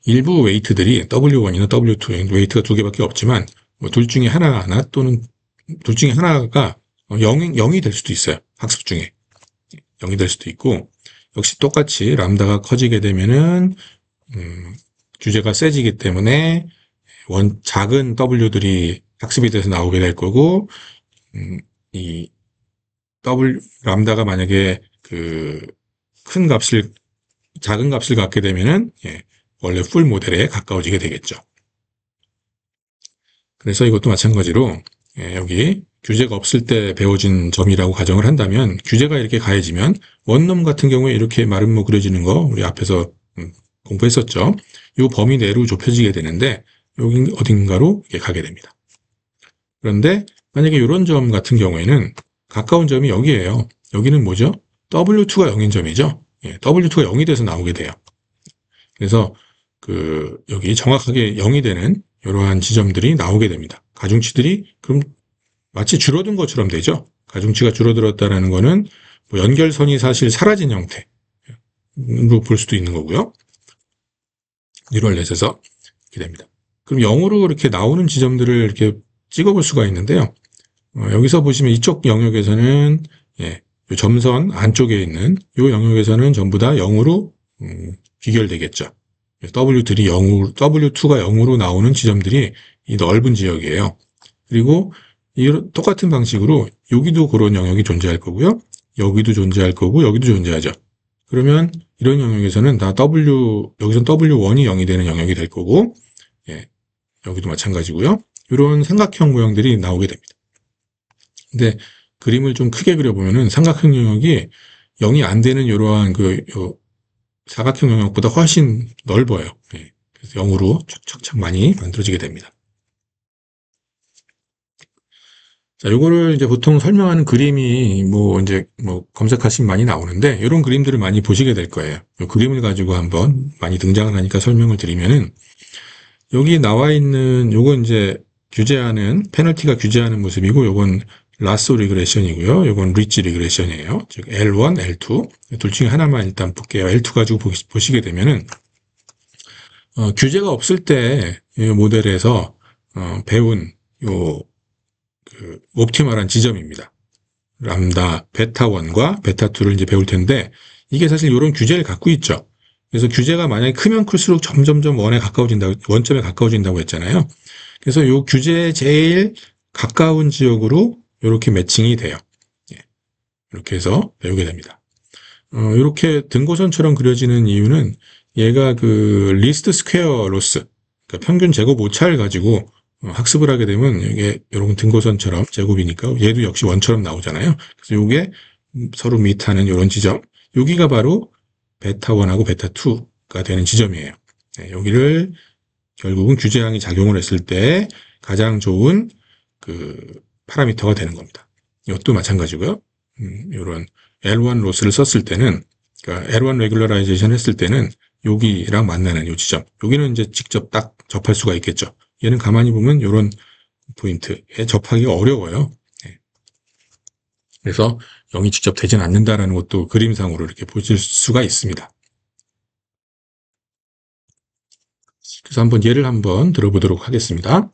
일부 웨이트들이 W1이나 W2 웨이트가 두 개밖에 없지만 둘 중에 하나 또는 둘 중에 하나가 0이 될 수도 있어요. 학습 중에 0이 될 수도 있고, 역시 똑같이 람다가 커지게 되면은 규제가 세지기 때문에 작은 W들이 학습이 돼서 나오게 될 거고, 이 람다가 만약에 그 작은 값을 갖게 되면은 원래 풀 모델에 가까워지게 되겠죠. 그래서 이것도 마찬가지로 여기 규제가 없을 때 배워진 점이라고 가정을 한다면 규제가 이렇게 가해지면 원놈 같은 경우에 이렇게 마름모 그려지는 거 우리 앞에서 공부했었죠. 이 범위 내로 좁혀지게 되는데 여기 어딘가로 이렇게 가게 됩니다. 그런데 만약에 이런 점 같은 경우에는 가까운 점이 여기예요. 여기는 뭐죠? W2가 0인 점이죠. W2가 0이 돼서 나오게 돼요. 그래서 여기 정확하게 0이 되는 이러한 지점들이 나오게 됩니다. 가중치들이 그럼 마치 줄어든 것처럼 되죠. 가중치가 줄어들었다는 거는 연결선이 사실 사라진 형태로 볼 수도 있는 거고요. 뉴럴 넷에서 이렇게 됩니다. 그럼 0으로 이렇게 나오는 지점들을 이렇게 찍어볼 수가 있는데요. 여기서 보시면 이쪽 영역에서는 이 점선 안쪽에 있는 이 영역에서는 전부 다 0으로 귀결되겠죠. W2가 0으로 나오는 지점들이 이 넓은 지역이에요. 그리고 똑같은 방식으로 여기도 그런 영역이 존재할 거고요. 여기도 존재할 거고 여기도 존재하죠. 그러면 이런 영역에서는 다 여기선 W1이 0이 되는 영역이 될 거고, 여기도 마찬가지고요. 이런 삼각형 모양들이 나오게 됩니다. 근데 그림을 좀 크게 그려보면은 삼각형 영역이 0이 안 되는 이러한 사각형 영역보다 훨씬 넓어요. 그래서 0으로 착착착 많이 만들어지게 됩니다. 자, 요거를 이제 보통 설명하는 그림이 이제 검색하시면 많이 나오는데, 이런 그림들을 많이 보시게 될 거예요. 이 그림을 가지고 한번 많이 등장을 하니까 설명을 드리면은, 여기 나와 있는, 요건 이제 페널티가 규제하는 모습이고, 요건 라소 리그레션이고요. 요건 리치 리그레션이에요. 즉, L1, L2. 둘 중에 하나만 일단 볼게요. L2 가지고 보시게 되면은, 규제가 없을 때, 이 모델에서, 배운 옵티멀한 지점입니다. 람다 베타1과 베타2를 이제 배울 텐데, 이게 사실 이런 규제를 갖고 있죠. 그래서 규제가 만약에 크면 클수록 점점점 원점에 가까워진다고 했잖아요. 그래서 이 규제에 제일 가까운 지역으로 이렇게 매칭이 돼요. 이렇게 해서 배우게 됩니다. 이렇게 등고선처럼 그려지는 이유는 얘가 그 리스트 스퀘어 로스, 그러니까 평균 제곱 오차를 가지고 학습을 하게 되면 이게 여러분 등고선처럼 제곱이니까 얘도 역시 원처럼 나오잖아요. 그래서 요게 서로 밑하는 이런 지점, 여기가 바로 베타 1하고 베타 2가 되는 지점이에요. 네, 여기를 결국은 규제항이 작용을 했을 때 가장 좋은 그 파라미터가 되는 겁니다. 이것도 마찬가지고요. 이런 L1 로스를 썼을 때는, 그러니까 L1 레귤러라이제이션 했을 때는 여기랑 만나는 이 지점, 여기는 이제 직접 딱 접할 수가 있겠죠. 얘는 가만히 보면 이런 포인트에 접하기가 어려워요. 네. 그래서 0이 직접 되진 않는다라는 것도 그림상으로 이렇게 보실 수가 있습니다. 그래서 한번 예를 한번 들어보도록 하겠습니다.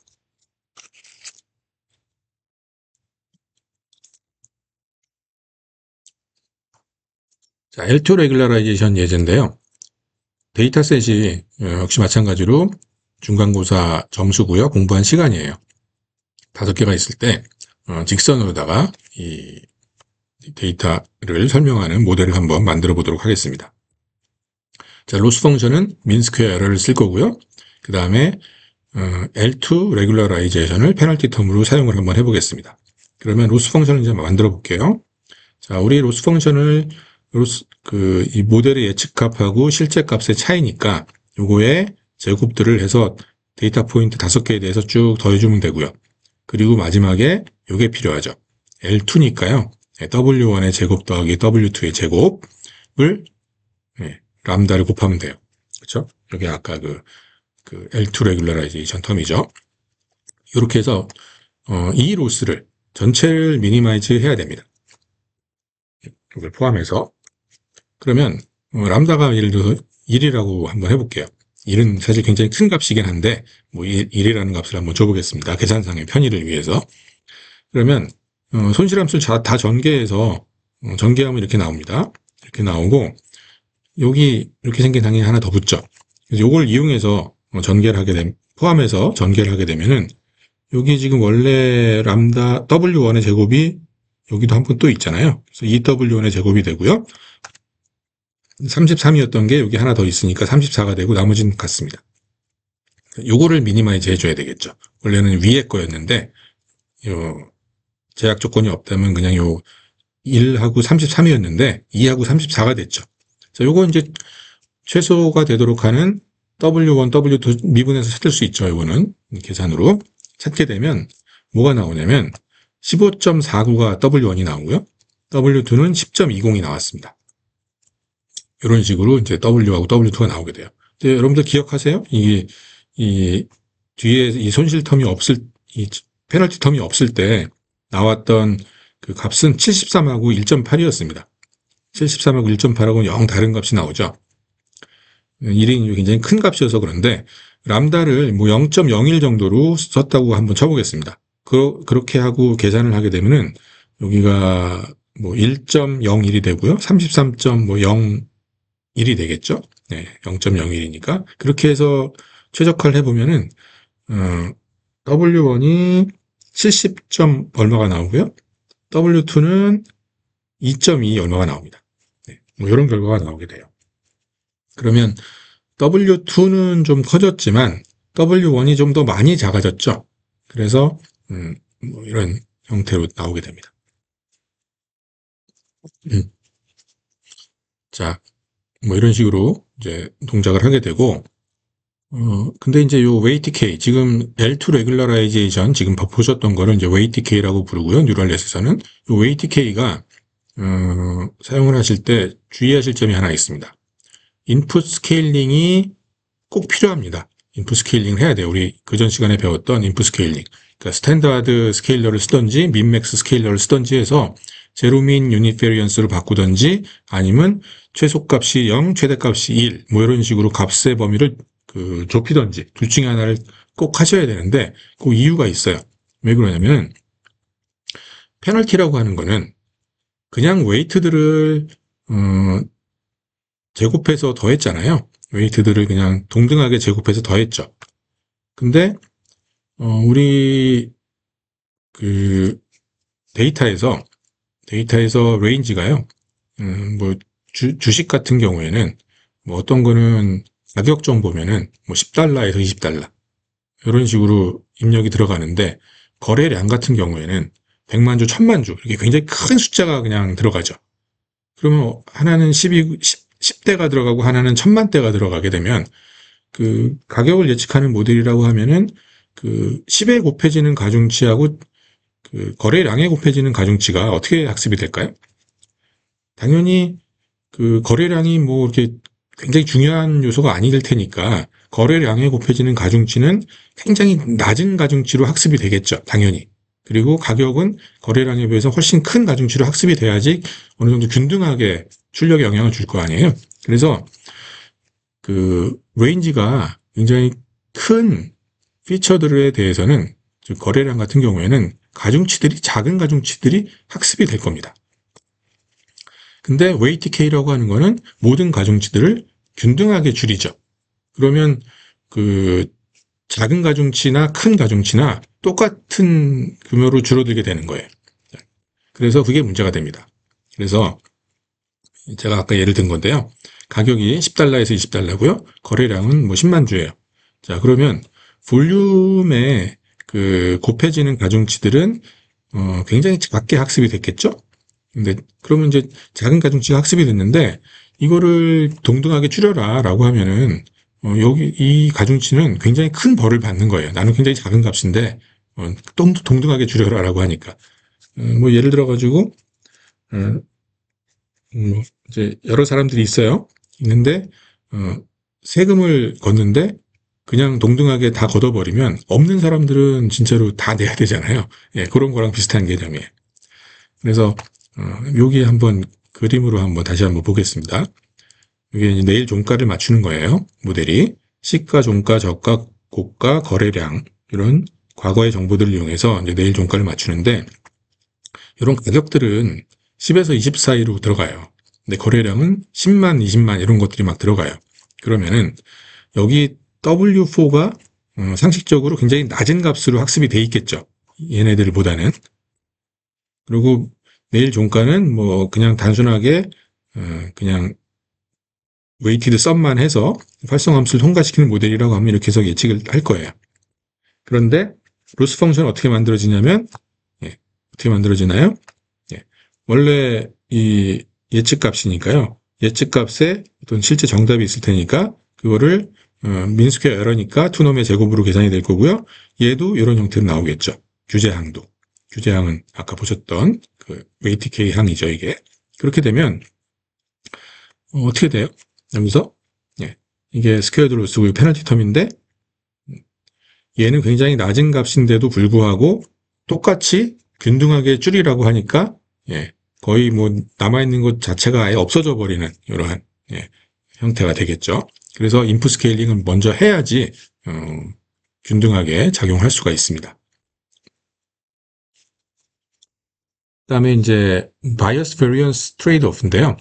자, L2 레귤러라이제이션 예제인데요. 데이터셋이 역시 마찬가지로 중간고사 점수고요. 공부한 시간이에요. 5개가 있을 때 직선으로다가 이 데이터를 설명하는 모델을 한번 만들어 보도록 하겠습니다. 자, 로스 펑션은 민스퀘어 에러를 쓸 거고요. 그 다음에 L2 레귤러라이제이션을 페널티 텀으로 사용을 한번 해보겠습니다. 그러면 로스 펑션을 이제 만들어 볼게요. 자, 우리 로스 펑션을 이 모델의 예측값하고 실제 값의 차이니까 요거에 제곱들을 해서 데이터 포인트 5개에 대해서 쭉 더해주면 되고요. 그리고 마지막에 요게 필요하죠. L2니까요. W1의 제곱 더하기 W2의 제곱을 람다를 곱하면 돼요. 그렇죠? 여기 아까 그 L2 레귤러라이제이션 텀이죠. 이렇게 해서 이 로스를 전체를 미니마이즈 해야 됩니다. 이걸 포함해서. 그러면 람다가 예를 들어서 1이라고 한번 해볼게요. 1은 사실 굉장히 큰 값이긴 한데 뭐 1이라는 값을 한번 줘보겠습니다. 계산상의 편의를 위해서. 그러면 손실함수를 다 전개해서 전개하면 이렇게 나옵니다. 이렇게 나오고 여기 이렇게 생긴 항이 하나 더 붙죠. 그래서 이걸 이용해서 전개를 하게 되면, 포함해서 전개를 하게 되면은 여기 지금 원래 람다 W1의 제곱이 여기도 한 번 또 있잖아요. 그래서 2W1의 제곱이 되고요. 33이었던 게 여기 하나 더 있으니까 34가 되고 나머지는 같습니다. 요거를 미니마이즈 해줘야 되겠죠. 원래는 위에 거였는데 요 제약 조건이 없다면 그냥 요 1하고 33이었는데 2하고 34가 됐죠. 자, 요거 이제 최소가 되도록 하는 W1, W2 미분해서 찾을 수 있죠. 이거는 계산으로 찾게 되면 뭐가 나오냐면 15.49가 W1이 나오고요. W2는 10.20이 나왔습니다. 이런 식으로 이제 W하고 W2가 나오게 돼요. 이제 여러분들 기억하세요? 이 뒤에 이 손실 텀이 이 페널티 텀이 없을 때 나왔던 그 값은 73하고 1.8이었습니다. 73하고 1.8하고는 영 다른 값이 나오죠. 1이 굉장히 큰 값이어서 그런데 람다를 뭐 0.01 정도로 썼다고 한번 쳐보겠습니다. 그렇게 하고 계산을 하게 되면은 여기가 뭐 1.01이 되고요. 33.01이 되겠죠. 네, 0.01이니까 그렇게 해서 최적화를 해보면은 W1이 70. 얼마가 나오고요. W2는 2.2 얼마가 나옵니다. 네, 뭐 이런 결과가 나오게 돼요. 그러면 W2는 좀 커졌지만 W1이 좀 더 많이 작아졌죠. 그래서 뭐 이런 형태로 나오게 됩니다. 자, 뭐 이런 식으로 이제 동작을 하게 되고 근데 이제 요 웨이트 K, 지금 L2 레귤러라이제이션 지금 보셨던 거를 이제 웨이트 K라고 부르고요. 뉴럴넷에서는 요 웨이트 K가 사용을 하실 때 주의하실 점이 하나 있습니다. 인풋 스케일링이 꼭 필요합니다. 인풋 스케일링을 해야 돼요. 우리 그전 시간에 배웠던 인풋 스케일링. 그러니까 스탠다드 스케일러를 쓰던지 민맥스 스케일러를 쓰던지 해서 제로민 유닛 베리언스를 바꾸던지 아니면 최소값이 0, 최대값이 1, 뭐 이런 식으로 값의 범위를 좁히던지 둘 중에 하나를 꼭 하셔야 되는데 그 이유가 있어요. 왜 그러냐면 페널티라고 하는 거는 그냥 웨이트들을 제곱해서 더했잖아요. 웨이트들을 그냥 동등하게 제곱해서 더했죠. 근데 우리 데이터에서 레인지가요. 뭐 주식 같은 경우에는 뭐 어떤 거는 가격 정보면은 뭐 $10에서 $20 이런 식으로 입력이 들어가는데 거래량 같은 경우에는 100만 주, 1000만 주 이렇게 굉장히 큰 숫자가 그냥 들어가죠. 그러면 하나는 10대가 들어가고 하나는 1000만대가 들어가게 되면 그 가격을 예측하는 모델이라고 하면은 그 10에 곱해지는 가중치하고 그 거래량에 곱해지는 가중치가 어떻게 학습이 될까요? 당연히 그 거래량이 뭐 이렇게 굉장히 중요한 요소가 아닐 테니까 거래량에 곱해지는 가중치는 굉장히 낮은 가중치로 학습이 되겠죠. 당연히. 그리고 가격은 거래량에 비해서 훨씬 큰 가중치로 학습이 돼야지 어느 정도 균등하게 출력에 영향을 줄 거 아니에요. 그래서 그 레인지가 굉장히 큰 피처들에 대해서는 즉 거래량 같은 경우에는 가중치들이 작은 가중치들이 학습이 될 겁니다. 근데 웨이트 K라고 하는 거는 모든 가중치들을 균등하게 줄이죠. 그러면 그 작은 가중치나 큰 가중치나 똑같은 규모로 줄어들게 되는 거예요. 그래서 그게 문제가 됩니다. 그래서 제가 아까 예를 든 건데요. 가격이 $10에서 $20고요. 거래량은 뭐 10만 주예요. 자, 그러면 볼륨에 그 곱해지는 가중치들은 굉장히 작게 학습이 됐겠죠? 근데 그러면 이제 작은 가중치가 학습이 됐는데 이거를 동등하게 줄여라라고 하면은 여기 이 가중치는 굉장히 큰 벌을 받는 거예요. 나는 굉장히 작은 값인데 동등하게 줄여라라고 하니까 뭐 예를 들어 가지고 이제 여러 사람들이 있어요. 있는데 세금을 걷는데 그냥 동등하게 다 걷어버리면 없는 사람들은 진짜로 다 내야 되잖아요. 예, 그런 거랑 비슷한 개념이에요. 그래서 여기 한번 그림으로 한번 다시 한번 보겠습니다. 이게 내일 종가를 맞추는 거예요. 모델이 시가, 종가, 저가, 고가, 거래량 이런 과거의 정보들을 이용해서 이제 내일 종가를 맞추는데 이런 가격들은 10에서 20 사이로 들어가요. 근데 거래량은 10만, 20만 이런 것들이 막 들어가요. 그러면은 여기 W4가 상식적으로 굉장히 낮은 값으로 학습이 돼 있겠죠. 얘네들보다는. 그리고 내일 종가는 뭐 그냥 단순하게 그냥 웨이티드 썸만 해서 활성함수를 통과시키는 모델이라고 하면 이렇게 해서 예측을 할 거예요. 그런데 로스 펑션은 어떻게 만들어지냐면 어떻게 만들어지나요? 원래 이 예측값이니까요. 예측값에 어떤 실제 정답이 있을 테니까 그거를 민스퀘어 에러니까 투놈의 제곱으로 계산이 될 거고요. 얘도 이런 형태로 나오겠죠. 규제항도. 규제항은 아까 보셨던 그 웨이트 K 항이죠, 이게. 그렇게 되면 어떻게 돼요? 여기서 이게 스퀘어드 로스고 페널티 텀인데 얘는 굉장히 낮은 값인데도 불구하고 똑같이 균등하게 줄이라고 하니까 거의 뭐 남아있는 것 자체가 아예 없어져 버리는 이러한 형태가 되겠죠. 그래서 인풋 스케일링을 먼저 해야지 균등하게 작용할 수가 있습니다. 그다음에 이제 바이어스 베리언스 트레이드 오프인데요.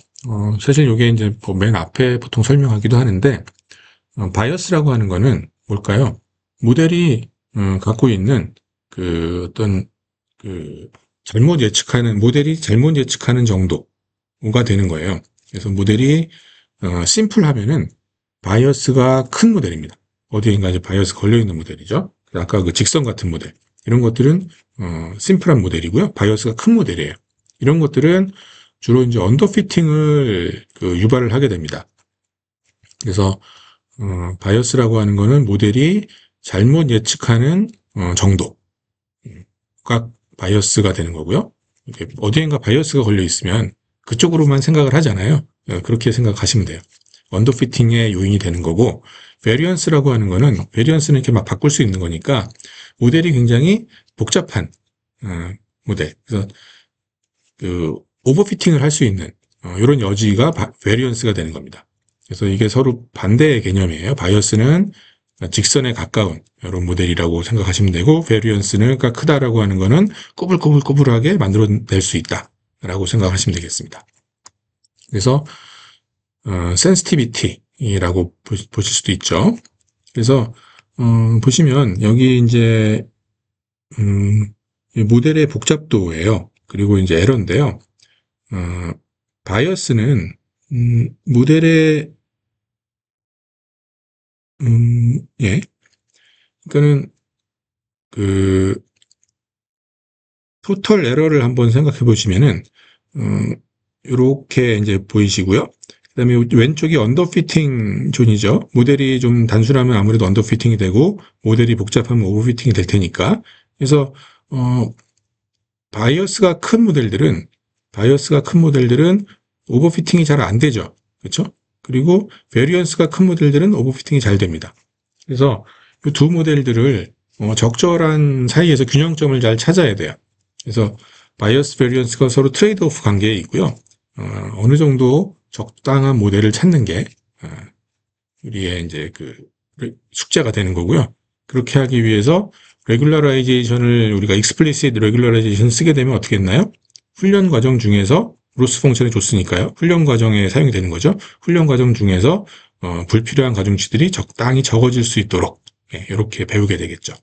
사실 이게 이제 맨 앞에 보통 설명하기도 하는데 바이어스라고 하는 거는 뭘까요? 모델이 갖고 있는 그 어떤 그 모델이 잘못 예측하는 정도가 되는 거예요. 그래서 모델이 심플하면은 바이어스가 큰 모델입니다. 어디인가 이제 바이어스 걸려 있는 모델이죠. 아까 그 직선 같은 모델 이런 것들은 심플한 모델이고요. 바이어스가 큰 모델이에요. 이런 것들은 주로 이제 언더피팅을 유발을 하게 됩니다. 그래서 바이어스라고 하는 거는 모델이 잘못 예측하는 정도가 바이어스가 되는 거고요. 어디엔가 바이어스가 걸려 있으면 그쪽으로만 생각을 하잖아요. 그렇게 생각하시면 돼요. 언더피팅의 요인이 되는 거고, 베리언스라고 하는 거는 베리언스는 이렇게 막 바꿀 수 있는 거니까 모델이 굉장히 복잡한 모델. 그래서 그 오버피팅을 할 수 있는 이런 여지가 베리언스가 되는 겁니다. 그래서 이게 서로 반대의 개념이에요. 바이어스는 직선에 가까운 이런 모델이라고 생각하시면 되고, 베리언스는 크다라고 하는 거는 꾸불꾸불꾸불하게 만들어낼 수 있다라고 생각하시면 되겠습니다. 그래서 센시티비티라고 보실 수도 있죠. 그래서 보시면 여기 이제 모델의 복잡도예요. 그리고 이제 에러인데요. 바이어스는 모델의, 예. 그러니까는, 그, 토털 에러를 한번 생각해 보시면은, 요렇게 이제 보이시고요. 그 다음에 왼쪽이 언더피팅 존이죠. 모델이 좀 단순하면 아무래도 언더피팅이 되고, 모델이 복잡하면 오버피팅이 될 테니까. 그래서, 바이어스가 큰 모델들은, 오버피팅이 잘 안 되죠. 그렇죠? 그리고 베리언스가 큰 모델들은 오버피팅이 잘 됩니다. 그래서 이 두 모델들을 적절한 사이에서 균형점을 잘 찾아야 돼요. 그래서 바이어스 베리언스가 서로 트레이드 오프 관계에 있고요. 어느 정도 적당한 모델을 찾는 게 우리의 이제 그 숙제가 되는 거고요. 그렇게 하기 위해서 레귤러라이제이션을 우리가 익스플리시트 레귤러라이제이션 쓰게 되면 어떻게 했나요? 훈련 과정 중에서 로스 펑션이 줬으니까요. 훈련 과정에 사용이 되는 거죠. 훈련 과정 중에서 불필요한 가중치들이 적당히 적어질 수 있도록 이렇게 배우게 되겠죠.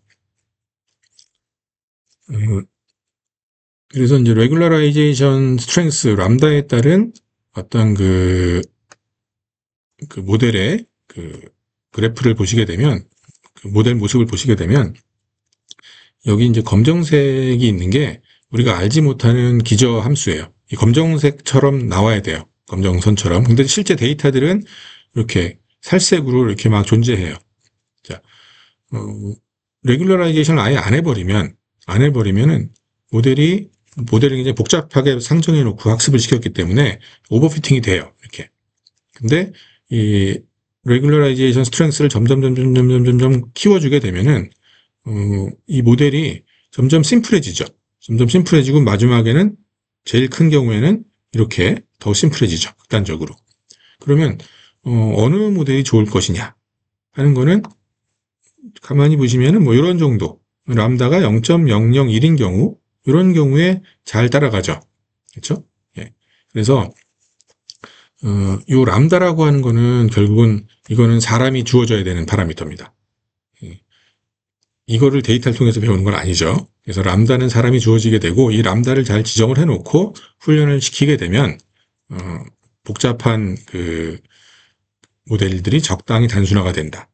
그래서 이제 레귤러라이제이션 스트렝스 람다에 따른 어떤 그 모델의 그 그래프를 보시게 되면 그 모델 모습을 보시게 되면 여기 이제 검정색이 있는 게 우리가 알지 못하는 기저 함수예요. 이 검정색처럼 나와야 돼요. 검정선처럼. 근데 실제 데이터들은 이렇게 살색으로 이렇게 막 존재해요. 자, 레귤러라이제이션을 아예 안 해버리면은 모델이 굉장히 복잡하게 상정해 놓고 학습을 시켰기 때문에 오버피팅이 돼요. 이렇게. 근데 이 레귤러라이제이션 스트렝스를 점점 키워주게 되면은 이 모델이 점점 심플해지죠. 점점 심플해지고 마지막에는 제일 큰 경우에는 이렇게 더 심플해지죠. 극단적으로. 그러면 어느 모델이 좋을 것이냐 하는 거는 가만히 보시면은 뭐 이런 정도 람다가 0.001인 경우 이런 경우에 잘 따라가죠. 그렇죠? 예. 그래서 요 람다라고 하는 거는 결국은 이거는 사람이 주어져야 되는 파라미터입니다. 이거를 데이터를 통해서 배우는 건 아니죠. 그래서 람다는 사람이 주어지게 되고 이 람다를 잘 지정을 해놓고 훈련을 시키게 되면 복잡한 그 모델들이 적당히 단순화가 된다.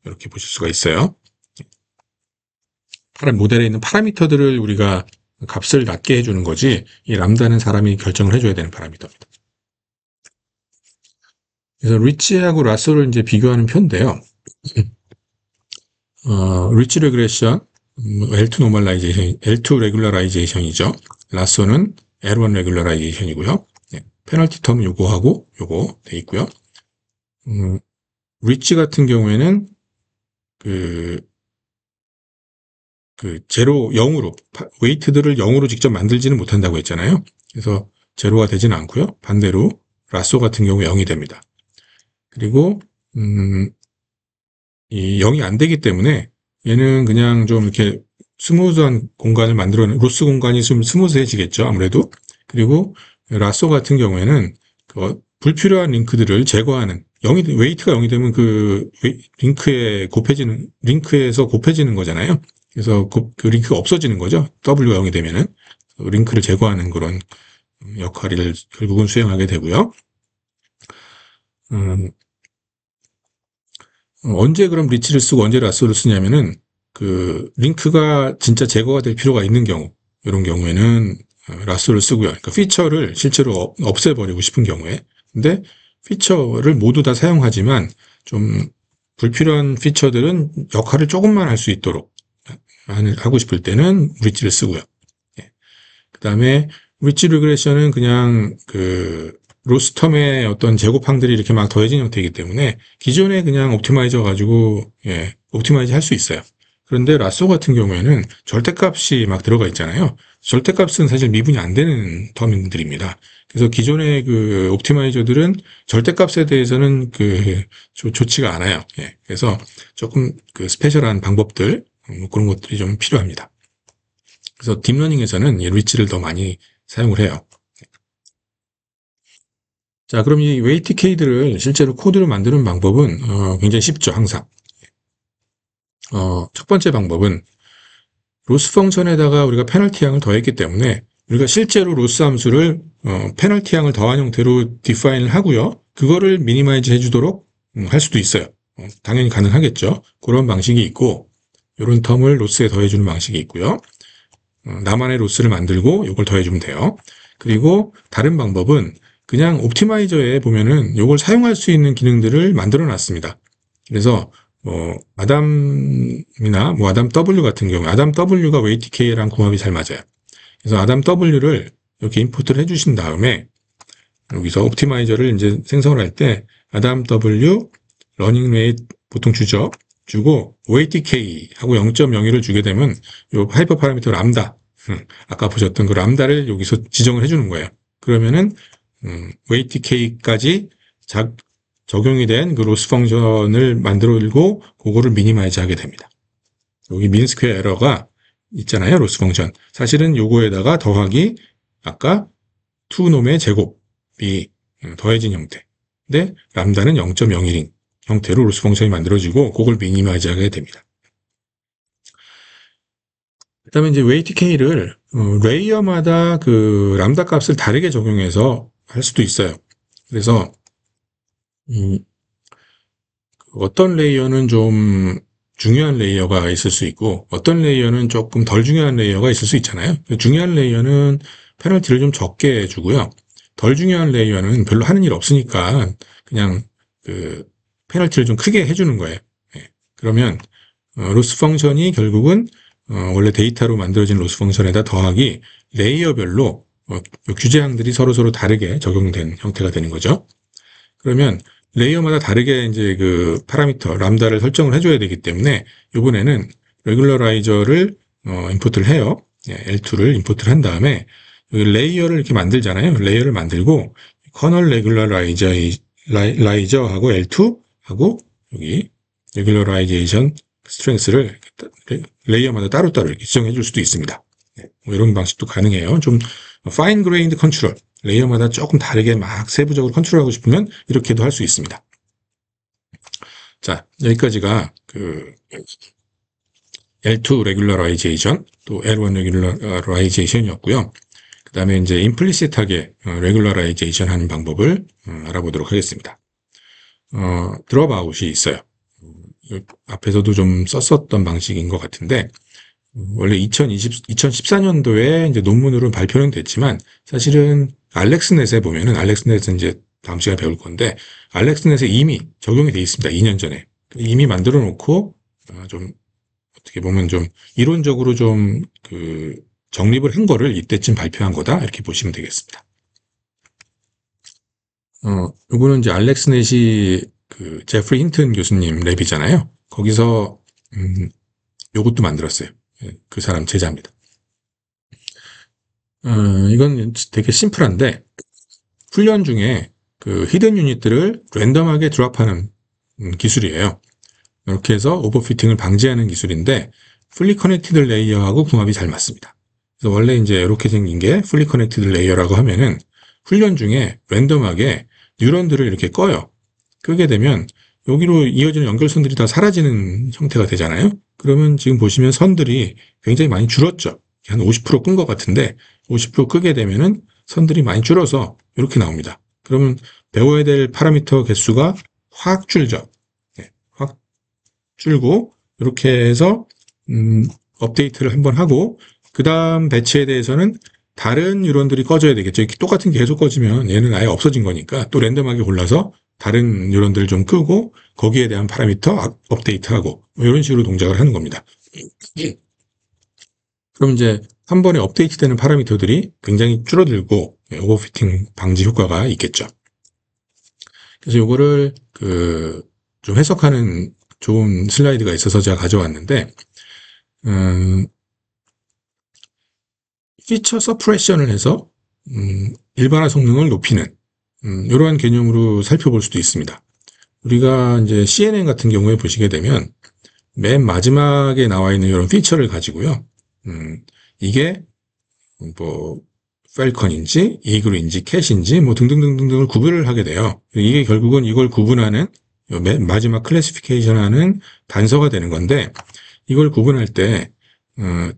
이렇게 보실 수가 있어요. 모델에 있는 파라미터들을 우리가 값을 낮게 해주는 거지 이 람다는 사람이 결정을 해줘야 되는 파라미터입니다. 그래서 리치하고 라쏘를 이제 비교하는 편인데요. 리치 레그레션, L2 노멀라이제이션, L2 레귤러라이제이션이죠. 라쏘는 L1 레귤러라이제이션이고요. 네, 페널티 텀은 요거하고 요거 돼 있고요. 리치 같은 경우에는 제로 0으로 웨이트들을 0으로 직접 만들지는 못한다고 했잖아요. 그래서 제로가 되지는 않고요. 반대로 라쏘 같은 경우 0이 됩니다. 그리고 이 0이 안 되기 때문에 얘는 그냥 좀 이렇게 스무스한 공간을 만들어내는 로스 공간이 좀 스무스해지겠죠. 아무래도. 그리고 라쏘 같은 경우에는 그 불필요한 링크들을 제거하는 웨이트가 0이 되면 그 링크에서 곱해지는 거잖아요. 그래서 그 링크가 없어지는 거죠. W가 0이 되면은 링크를 제거하는 그런 역할을 결국은 수행하게 되고요. 언제 그럼 리치를 쓰고 언제 라쏘를 쓰냐면은 그 링크가 진짜 제거가 될 필요가 있는 경우 이런 경우에는 라쏘를 쓰고요. 그러니까 피처를 실제로 없애버리고 싶은 경우에 근데 피처를 모두 다 사용하지만 좀 불필요한 피처들은 역할을 조금만 할 수 있도록 하고 싶을 때는 리치를 쓰고요. 그 다음에 리치 리그레션은 그냥 그 로스텀의 어떤 제곱항들이 이렇게 막 더해진 형태이기 때문에 기존에 그냥 옵티마이저 가지고 옵티마이즈 할 수 있어요. 그런데 라쏘 같은 경우에는 절대값이 막 들어가 있잖아요. 절대값은 사실 미분이 안 되는 터민들입니다. 그래서 기존의 그 옵티마이저들은 절대값에 대해서는 좋지가 않아요. 그래서 조금 그 스페셜한 방법들 그런 것들이 좀 필요합니다. 그래서 딥러닝에서는 이 리치를 더 많이 사용을 해요. 자, 그럼 이 웨이트 K들을 실제로 코드로 만드는 방법은 굉장히 쉽죠, 항상. 첫 번째 방법은 로스 펑션에다가 우리가 페널티 양을 더했기 때문에 우리가 실제로 로스 함수를 페널티 항을 더한 형태로 디파인을 하고요. 그거를 미니마이즈 해주도록 할 수도 있어요. 당연히 가능하겠죠. 그런 방식이 있고 이런 텀을 로스에 더해주는 방식이 있고요. 나만의 로스를 만들고 이걸 더해주면 돼요. 그리고 다른 방법은 그냥 옵티마이저에 보면은 이걸 사용할 수 있는 기능들을 만들어 놨습니다. 그래서 아담이나 아담 W 같은 경우 아담 W가 웨이트 K랑 궁합이 잘 맞아요. 그래서 아담 W를 이렇게 임포트를 해주신 다음에 여기서 옵티마이저를 이제 생성을 할 때 아담 W 러닝 레이트 보통 주죠. 주고 웨이트 K 하고 0.01을 주게 되면 요 하이퍼 파라미터 람다 아까 보셨던 그 람다를 여기서 지정을 해주는 거예요. 그러면은 웨이트 K까지 적용이 된 그 로스 펑션을 만들고 그거를 미니마이즈 하게 됩니다. 여기 민 스퀘어 에러가 있잖아요. 로스 펑션. 사실은 요거에다가 더하기 아까 투놈의 제곱이 더해진 형태. 근데 람다는 0.01인 형태로 로스 펑션이 만들어지고 그걸 미니마이즈 하게 됩니다. 그다음에 이제 웨이트 K를 레이어마다 그 람다 값을 다르게 적용해서 할 수도 있어요. 그래서 어떤 레이어는 좀 중요한 레이어가 있을 수 있고 어떤 레이어는 조금 덜 중요한 레이어가 있을 수 있잖아요. 중요한 레이어는 페널티를 좀 적게 주고요. 덜 중요한 레이어는 별로 하는 일 없으니까 그냥 그 페널티를 좀 크게 해주는 거예요. 그러면 로스 펑션이 결국은 원래 데이터로 만들어진 로스 펑션에다 더하기 레이어별로 규제항들이 서로 다르게 적용된 형태가 되는 거죠. 그러면 레이어마다 다르게 이제 그 파라미터 람다를 설정을 해줘야 되기 때문에 이번에는 레귤러라이저를 임포트를 해요. L2를 임포트를 한 다음에 여기 레이어를 이렇게 만들잖아요. 레이어를 만들고 커널 레귤러라이저하고 L2 하고 여기 레귤러라이제이션 스트렝스를 레이어마다 따로따로 이렇게 지정해 줄 수도 있습니다. 뭐 이런 방식도 가능해요. 좀 파인 그레인드 컨트롤 레이어마다 조금 다르게 막 세부적으로 컨트롤하고 싶으면 이렇게도 할 수 있습니다. 자, 여기까지가 그 L2 레귤러라이제이션 또 L1 레귤러라이제이션이었고요. 그 다음에 이제 임플리시트하게 레귤러라이제이션 하는 방법을 알아보도록 하겠습니다. 드롭아웃이 있어요. 앞에서도 좀 썼었던 방식인 것 같은데 원래 2014년도에 이제 논문으로 발표는 됐지만 사실은 알렉스넷에 보면은 알렉스넷은 이제 다음 시간에 배울 건데 알렉스넷에 이미 적용이 돼 있습니다. 2년 전에 이미 만들어 놓고 좀 어떻게 보면 좀 이론적으로 좀 그 정립을 한 거를 이때쯤 발표한 거다 이렇게 보시면 되겠습니다. 요거는 이제 알렉스넷이 그 제프리 힌튼 교수님 랩이잖아요. 거기서 요것도 만들었어요. 그 사람 제자입니다. 이건 되게 심플한데 훈련 중에 그 히든 유닛들을 랜덤하게 드롭하는 기술이에요. 이렇게 해서 오버피팅을 방지하는 기술인데 풀리 커넥티드 레이어하고 궁합이 잘 맞습니다. 그래서 원래 이제 이렇게 생긴 게 풀리 커넥티드 레이어라고 하면은 훈련 중에 랜덤하게 뉴런들을 이렇게 꺼요. 끄게 되면 여기로 이어지는 연결선들이 다 사라지는 형태가 되잖아요. 그러면 지금 보시면 선들이 굉장히 많이 줄었죠. 한 50% 끈 것 같은데 50% 끄게 되면은 선들이 많이 줄어서 이렇게 나옵니다. 그러면 배워야 될 파라미터 개수가 확 줄죠. 네, 확 줄고 이렇게 해서 업데이트를 한번 하고 그 다음 배치에 대해서는 다른 뉴런들이 꺼져야 되겠죠. 똑같은 게 계속 꺼지면 얘는 아예 없어진 거니까 또 랜덤하게 골라서 다른 뉴런들을 좀 끄고 거기에 대한 파라미터 업데이트하고 뭐 이런 식으로 동작을 하는 겁니다. 그럼 이제 한 번에 업데이트되는 파라미터들이 굉장히 줄어들고 오버피팅 방지 효과가 있겠죠. 그래서 이거를 좀 해석하는 좋은 슬라이드가 있어서 제가 가져왔는데 피처 서프레션을 해서 일반화 성능을 높이는 이러한 개념으로 살펴볼 수도 있습니다. 우리가 이제 CNN 같은 경우에 보시게 되면 맨 마지막에 나와 있는 이런 피처를 가지고요. 이게 뭐 펠컨인지 이글인지 캣인지 뭐 등등등등을 구별을 하게 돼요. 이게 결국은 이걸 구분하는 맨 마지막 클래시피케이션하는 단서가 되는 건데 이걸 구분할 때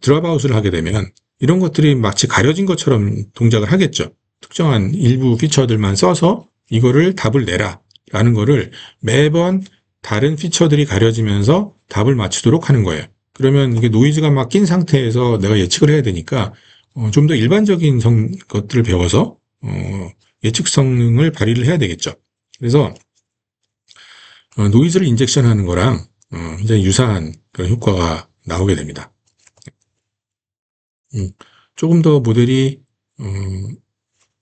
드롭아웃을 하게 되면 이런 것들이 마치 가려진 것처럼 동작을 하겠죠. 특정한 일부 피처들만 써서 이거를 답을 내라 라는 거를 매번 다른 피처들이 가려지면서 답을 맞추도록 하는 거예요. 그러면 이게 노이즈가 막 낀 상태에서 내가 예측을 해야 되니까 좀 더 일반적인 것들을 배워서 예측 성능을 발휘를 해야 되겠죠. 그래서 노이즈를 인젝션하는 거랑 굉장히 유사한 그런 효과가 나오게 됩니다. 조금 더 모델이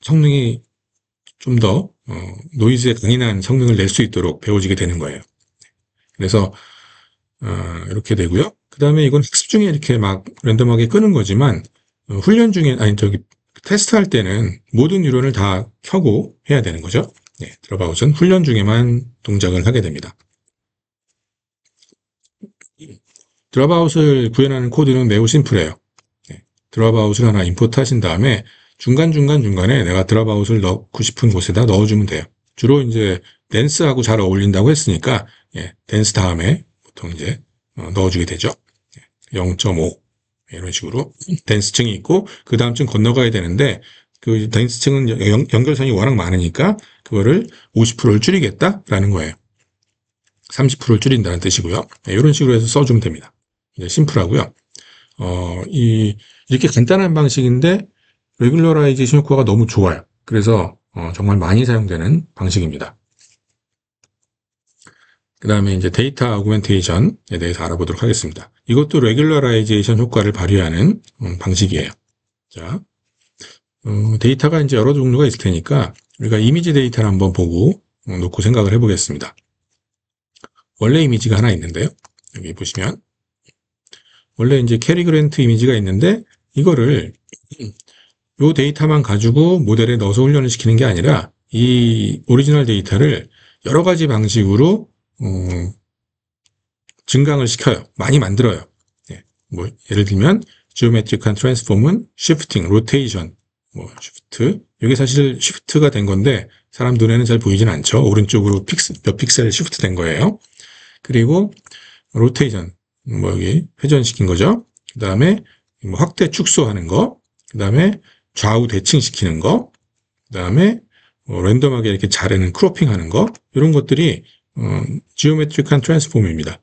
성능이 좀 더 노이즈에 강인한 성능을 낼 수 있도록 배워지게 되는 거예요. 그래서 이렇게 되고요. 그 다음에 이건 학습 중에 이렇게 막 랜덤하게 끄는 거지만 훈련 중에 테스트할 때는 모든 뉴런을 다 켜고 해야 되는 거죠. 네, 드롭아웃은 훈련 중에만 동작을 하게 됩니다. 드롭아웃을 구현하는 코드는 매우 심플해요. 네, 드롭아웃을 하나 임포트 하신 다음에 중간에 내가 드롭아웃을 넣고 싶은 곳에다 넣어주면 돼요. 주로 이제 댄스하고 잘 어울린다고 했으니까 댄스 다음에 보통 이제 넣어주게 되죠. 0.5 이런 식으로 댄스층이 있고 그 다음 층 건너가야 되는데 그 댄스층은 연결선이 워낙 많으니까 그거를 50%를 줄이겠다라는 거예요. 30%를 줄인다는 뜻이고요. 이런 식으로 해서 써주면 됩니다. 심플하고요. 이렇게 간단한 방식인데 레귤러라이제이션 효과가 너무 좋아요. 그래서 정말 많이 사용되는 방식입니다. 그 다음에 이제 데이터 오그멘테이션에 대해서 알아보도록 하겠습니다. 이것도 레귤러라이제이션 효과를 발휘하는 방식이에요. 자, 데이터가 이제 여러 종류가 있을 테니까 우리가 이미지 데이터를 한번 보고 놓고 생각을 해보겠습니다. 원래 이미지가 하나 있는데요. 여기 보시면 원래 이제 캐리 그랜트 이미지가 있는데 이거를 이 데이터만 가지고 모델에 넣어서 훈련을 시키는 게 아니라 이 오리지널 데이터를 여러 가지 방식으로 증강을 시켜요. 많이 만들어요. 뭐 예를 들면 지오메트릭한 트랜스폼은 시프팅, 로테이션, 쉬프트. 이게 사실 쉬프트가 된 건데 사람 눈에는 잘 보이진 않죠. 오른쪽으로 몇 픽셀 쉬프트 된 거예요. 그리고 로테이션, 여기 회전시킨 거죠. 그 다음에 확대 축소하는 거, 그 다음에 좌우 대칭시키는 거, 그 다음에 랜덤하게 이렇게 자르는 크로핑하는 거, 이런 것들이 지오메트릭한 트랜스폼입니다.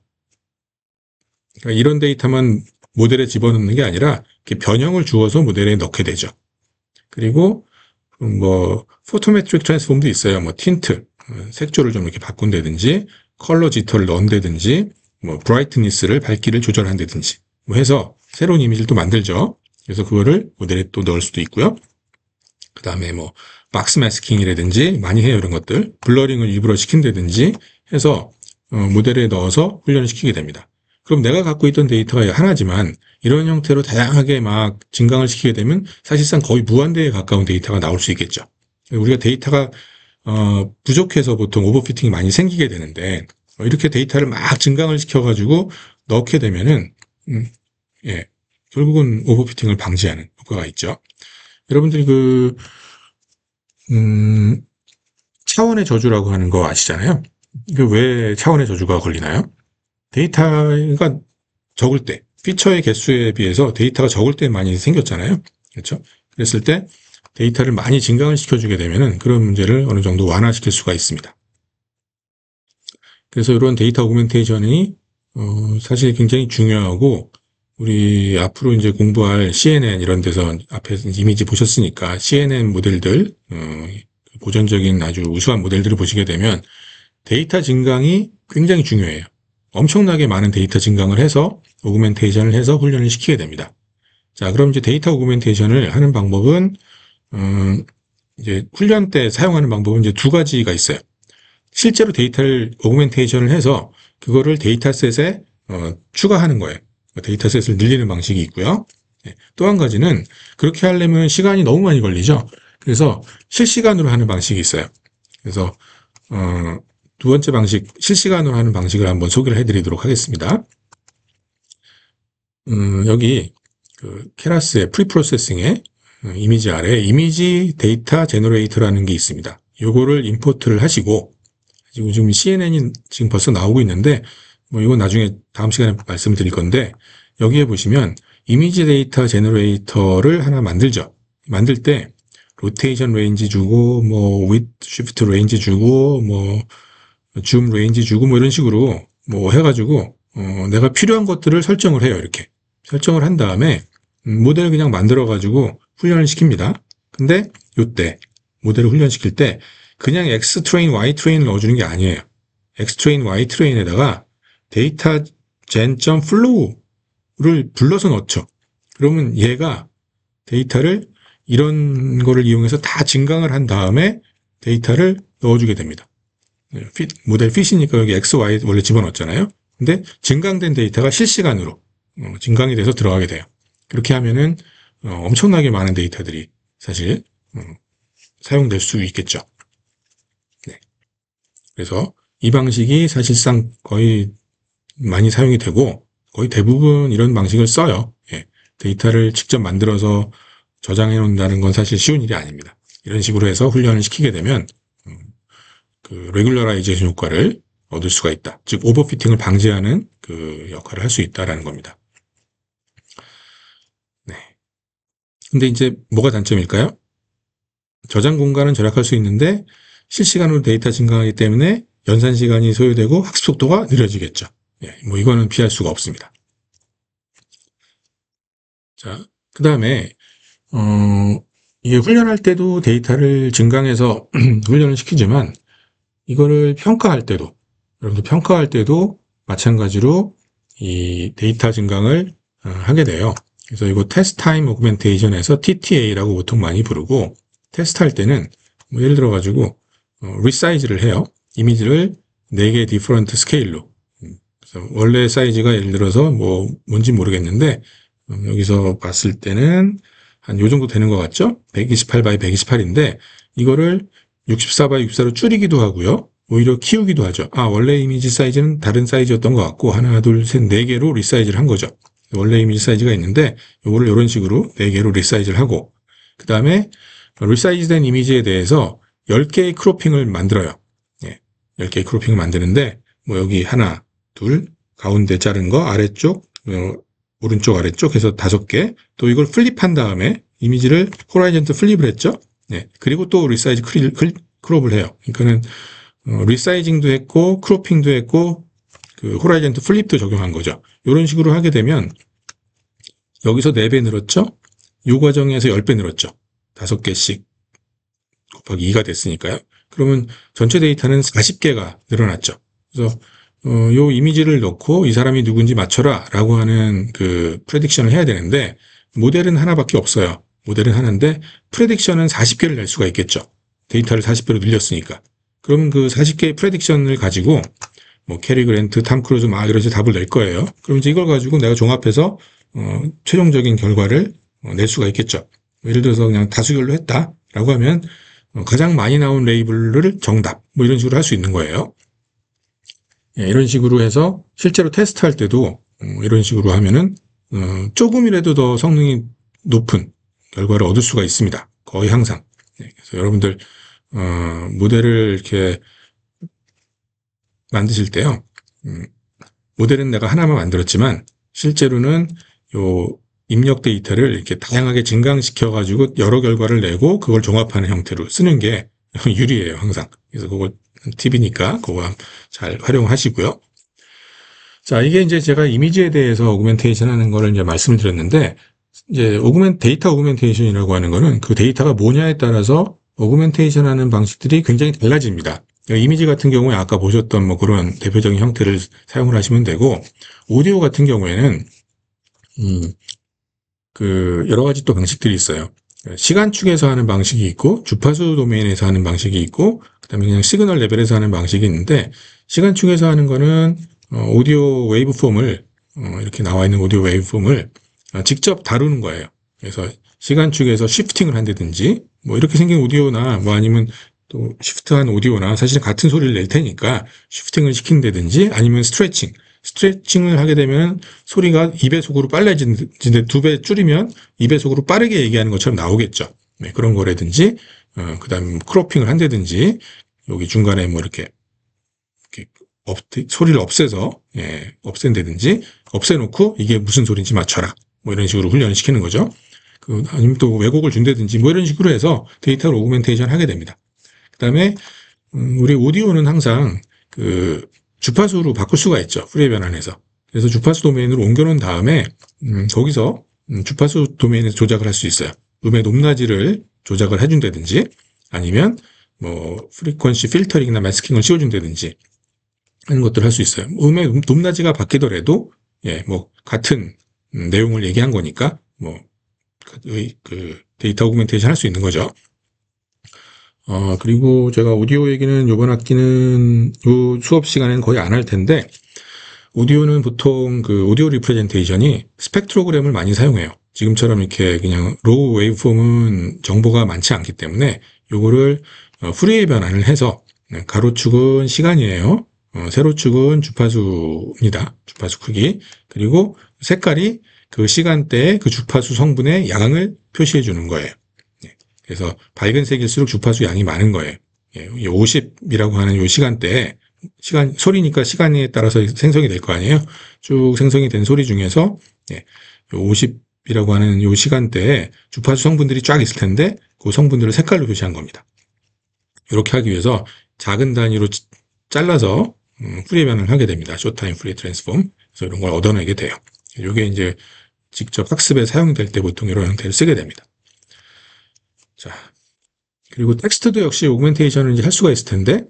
그러니까 이런 데이터만 모델에 집어넣는 게 아니라 이렇게 변형을 주어서 모델에 넣게 되죠. 그리고 포토메트릭 트랜스폼도 있어요. 틴트, 색조를 좀 이렇게 바꾼다든지, 컬러 지터를 넣는다든지, 브라이트니스를 밝기를 조절한다든지 해서 새로운 이미지를 또 만들죠. 그래서 그거를 모델에 또 넣을 수도 있고요. 그 다음에 박스 마스킹이라든지 많이 해요. 이런 것들. 블러링을 일부러 시킨다든지 해서 모델에 넣어서 훈련을 시키게 됩니다. 그럼 내가 갖고 있던 데이터가 하나지만 이런 형태로 다양하게 막 증강을 시키게 되면 사실상 거의 무한대에 가까운 데이터가 나올 수 있겠죠. 우리가 데이터가 부족해서 보통 오버피팅이 많이 생기게 되는데 이렇게 데이터를 막 증강을 시켜가지고 넣게 되면은 결국은 오버피팅을 방지하는 효과가 있죠. 여러분들이 차원의 저주라고 하는 거 아시잖아요. 왜 차원의 저주가 걸리나요? 데이터가 적을 때, 피처의 개수에 비해서 데이터가 적을 때 많이 생겼잖아요. 그렇죠? 그랬을 때 데이터를 많이 증강을 시켜주게 되면은 그런 문제를 어느 정도 완화시킬 수가 있습니다. 그래서 이런 데이터 오그멘테이션이 사실 굉장히 중요하고 우리 앞으로 이제 공부할 CNN 이런 데서 앞에 이미지 보셨으니까 CNN 모델들 고전적인 아주 우수한 모델들을 보시게 되면 데이터 증강이 굉장히 중요해요. 엄청나게 많은 데이터 증강을 해서 오그멘테이션을 해서 훈련을 시키게 됩니다. 자, 그럼 이제 데이터 오그멘테이션을 하는 방법은 이제 훈련 때 사용하는 방법은 이제 두 가지가 있어요. 실제로 데이터를 오그멘테이션을 해서 그거를 데이터셋에 추가하는 거예요. 데이터셋을 늘리는 방식이 있고요. 또 한 가지는 그렇게 하려면 시간이 너무 많이 걸리죠. 그래서 실시간으로 하는 방식이 있어요. 그래서 두 번째 방식, 실시간으로 하는 방식을 한번 소개를 해드리도록 하겠습니다. 여기 케라스의 프리프로세싱의 이미지 아래 이미지 데이터 제너레이터라는 게 있습니다. 요거를 임포트를 하시고 지금 CNN이 지금 벌써 나오고 있는데 이건 나중에 다음 시간에 말씀드릴 건데 여기에 보시면 이미지 데이터 제너레이터를 하나 만들죠. 만들 때 로테이션 레인지 주고 뭐 위드 쉬프트 레인지 주고 뭐 줌 레인지 주고 뭐 이런 식으로 뭐 해가지고 내가 필요한 것들을 설정을 해요. 이렇게 설정을 한 다음에 모델을 그냥 만들어 가지고 훈련을 시킵니다. 근데 요때 모델을 훈련시킬 때 그냥 X 트레인, Y 트레인을 넣어주는 게 아니에요. X 트레인, Y 트레인에다가 데이터 gen.flow를 불러서 넣죠. 그러면 얘가 데이터를 이런 거를 이용해서 다 증강을 한 다음에 데이터를 넣어주게 됩니다. 모델 핏이니까 여기 X, Y 원래 집어넣었잖아요. 근데 증강된 데이터가 실시간으로 증강이 돼서 들어가게 돼요. 그렇게 하면은 엄청나게 많은 데이터들이 사실 사용될 수 있겠죠. 네. 그래서 이 방식이 사실상 거의 많이 사용이 되고 거의 대부분 이런 방식을 써요. 예. 데이터를 직접 만들어서 저장해 놓는다는 건 사실 쉬운 일이 아닙니다. 이런 식으로 해서 훈련을 시키게 되면 그 레귤러라이제이션 효과를 얻을 수가 있다. 즉 오버피팅을 방지하는 그 역할을 할 수 있다라는 겁니다. 네. 근데 이제 뭐가 단점일까요? 저장 공간은 절약할 수 있는데 실시간으로 데이터 증강하기 때문에 연산 시간이 소요되고 학습 속도가 느려지겠죠. 예, 뭐 이거는 피할 수가 없습니다. 자, 그 다음에 이게 훈련할 때도 데이터를 증강해서 훈련을 시키지만 이거를 평가할 때도 여러분들 평가할 때도 마찬가지로 이 데이터 증강을 하게 돼요. 그래서 이거 테스트 타임 오그멘테이션에서 TTA라고 보통 많이 부르고 테스트할 때는 뭐 예를 들어 가지고 리사이즈를 해요. 이미지를 4개 디퍼런트 스케일로. 그래서 원래 사이즈가 예를 들어서 뭐 뭔지 모르겠는데 여기서 봤을 때는 한 요 정도 되는 것 같죠? 128 by 128인데 이거를 64 by 64로 줄이기도 하고요. 오히려 키우기도 하죠. 아, 원래 이미지 사이즈는 다른 사이즈였던 것 같고 하나, 둘, 셋, 4개로 리사이즈를 한 거죠. 원래 이미지 사이즈가 있는데 요거를 이런 식으로 4개로 리사이즈를 하고 그 다음에 리사이즈된 이미지에 대해서 10개의 크로핑을 만들어요. 예, 10개의 크로핑을 만드는데 뭐 여기 하나, 둘, 가운데 자른 거, 아래쪽, 오른쪽 아래쪽 해서 5개. 또 이걸 플립한 다음에 이미지를 호라이즌트 플립을 했죠. 네. 그리고 또 리사이즈 크롭을 해요. 그러니까는 리사이징도 했고 크로핑도 했고 그 호라이즌트 플립도 적용한 거죠. 이런 식으로 하게 되면 여기서 4배 늘었죠. 이 과정에서 10배 늘었죠. 5개씩 곱하기 2가 됐으니까요. 그러면 전체 데이터는 40개가 늘어났죠. 그래서 요 이미지를 넣고 이 사람이 누군지 맞춰라 라고 하는 그 프레딕션을 해야 되는데 모델은 하나밖에 없어요. 모델은 하나인데 프레딕션은 40개를 낼 수가 있겠죠. 데이터를 40배로 늘렸으니까. 그러면 그 40개의 프레딕션을 가지고 뭐 캐리 그랜트, 탐 크루즈 막 이러지 답을 낼 거예요. 그럼 이제 이걸 가지고 내가 종합해서 최종적인 결과를 낼 수가 있겠죠. 예를 들어서 그냥 다수결로 했다라고 하면 가장 많이 나온 레이블을 정답 뭐 이런 식으로 할 수 있는 거예요. 예, 이런 식으로 해서 실제로 테스트할 때도 이런 식으로 하면은 조금이라도 더 성능이 높은 결과를 얻을 수가 있습니다. 거의 항상. 네, 그래서 여러분들 모델을 이렇게 만드실 때요. 모델은 내가 하나만 만들었지만 실제로는 요 입력 데이터를 이렇게 다양하게 증강시켜 가지고 여러 결과를 내고 그걸 종합하는 형태로 쓰는 게 유리해요, 항상. 그래서 그거 팁이니까 그거 잘 활용하시고요. 자, 이게 이제 제가 이미지에 대해서 오그멘테이션 하는 거를 이제 말씀을 드렸는데, 이제 데이터 오그멘테이션이라고 하는 거는 그 데이터가 뭐냐에 따라서 오그멘테이션 하는 방식들이 굉장히 달라집니다. 이미지 같은 경우에 아까 보셨던 뭐 그런 대표적인 형태를 사용을 하시면 되고, 오디오 같은 경우에는, 그 여러 가지 또 방식들이 있어요. 시간축에서 하는 방식이 있고 주파수 도메인에서 하는 방식이 있고 그다음에 그냥 시그널 레벨에서 하는 방식이 있는데 시간축에서 하는 거는 오디오 웨이브폼을 이렇게 나와 있는 오디오 웨이브폼을 직접 다루는 거예요. 그래서 시간축에서 쉬프팅을 한다든지 뭐 이렇게 생긴 오디오나 뭐 아니면 또 쉬프트한 오디오나 사실은 같은 소리를 낼 테니까 쉬프팅을 시킨다든지 아니면 스트레칭을 하게 되면 소리가 2배속으로 빨라지는데 2배 줄이면 2배속으로 빠르게 얘기하는 것처럼 나오겠죠. 네, 그런 거라든지 그 다음에 크로핑을 한다든지 여기 중간에 뭐 이렇게 소리를 없애서 없앤다든지 없애놓고 이게 무슨 소리인지 맞춰라 뭐 이런 식으로 훈련을 시키는 거죠. 아니면 또 왜곡을 준다든지 뭐 이런 식으로 해서 데이터를 오그멘테이션 하게 됩니다. 그 다음에 우리 오디오는 항상 그 주파수로 바꿀 수가 있죠. 프리웨이 변환에서. 그래서 주파수 도메인으로 옮겨놓은 다음에 거기서 주파수 도메인에서 조작을 할 수 있어요. 음의 높낮이를 조작을 해준다든지 아니면 뭐 프리퀀시 필터링이나 마스킹을 씌워준다든지 하는 것들을 할 수 있어요. 음의 높낮이가 바뀌더라도 뭐 같은 내용을 얘기한 거니까 뭐 그 데이터 오그멘테이션 할 수 있는 거죠. 그리고 제가 오디오 얘기는 이번 학기는 요 수업 시간에는 거의 안 할 텐데, 오디오는 보통 그 오디오 리프레젠테이션이 스펙트로그램을 많이 사용해요. 지금처럼 이렇게 그냥 로우 웨이브폼은 정보가 많지 않기 때문에 요거를 프리웨이 변환을 해서 가로축은 시간이에요. 세로축은 주파수입니다. 주파수 크기. 그리고 색깔이 그 시간대에 그 주파수 성분의 양을 표시해 주는 거예요. 그래서 밝은 색일수록 주파수 양이 많은 거예요. 50이라고 하는 요 시간대에 소리니까 시간에 따라서 생성이 될 거 아니에요. 쭉 생성이 된 소리 중에서 50이라고 하는 요 시간대에 주파수 성분들이 쫙 있을 텐데 그 성분들을 색깔로 표시한 겁니다. 이렇게 하기 위해서 작은 단위로 잘라서 프리웨이 변환을 하게 됩니다. 쇼타임 프리웨이 트랜스폼. 그래서 이런 걸 얻어내게 돼요. 이게 이제 직접 학습에 사용될 때 보통 이런 형태를 쓰게 됩니다. 자, 그리고 텍스트도 역시 오그멘테이션을 이제 할 수가 있을 텐데,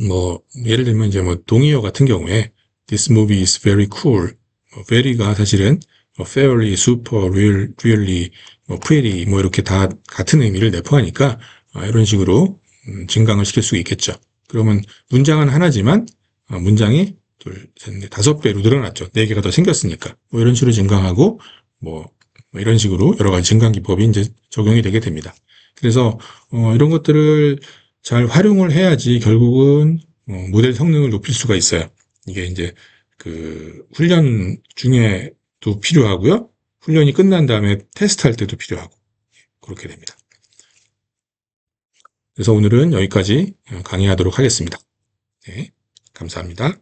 뭐, 예를 들면 이제 뭐, 동의어 같은 경우에, this movie is very cool. very가 사실은, fairly, super, really, pretty, 뭐, 이렇게 다 같은 의미를 내포하니까, 이런 식으로, 증강을 시킬 수 있겠죠. 그러면 문장은 하나지만, 문장이 둘, 셋, 넷, 5배로 늘어났죠. 4개가 더 생겼으니까. 뭐, 이런 식으로 증강하고, 뭐 이런 식으로 여러 가지 증강 기법이 이제 적용이 되게 됩니다. 그래서 이런 것들을 잘 활용을 해야지 결국은 모델 성능을 높일 수가 있어요. 이게 이제 그 훈련 중에도 필요하고요. 훈련이 끝난 다음에 테스트할 때도 필요하고 그렇게 됩니다. 그래서 오늘은 여기까지 강의하도록 하겠습니다. 네, 감사합니다.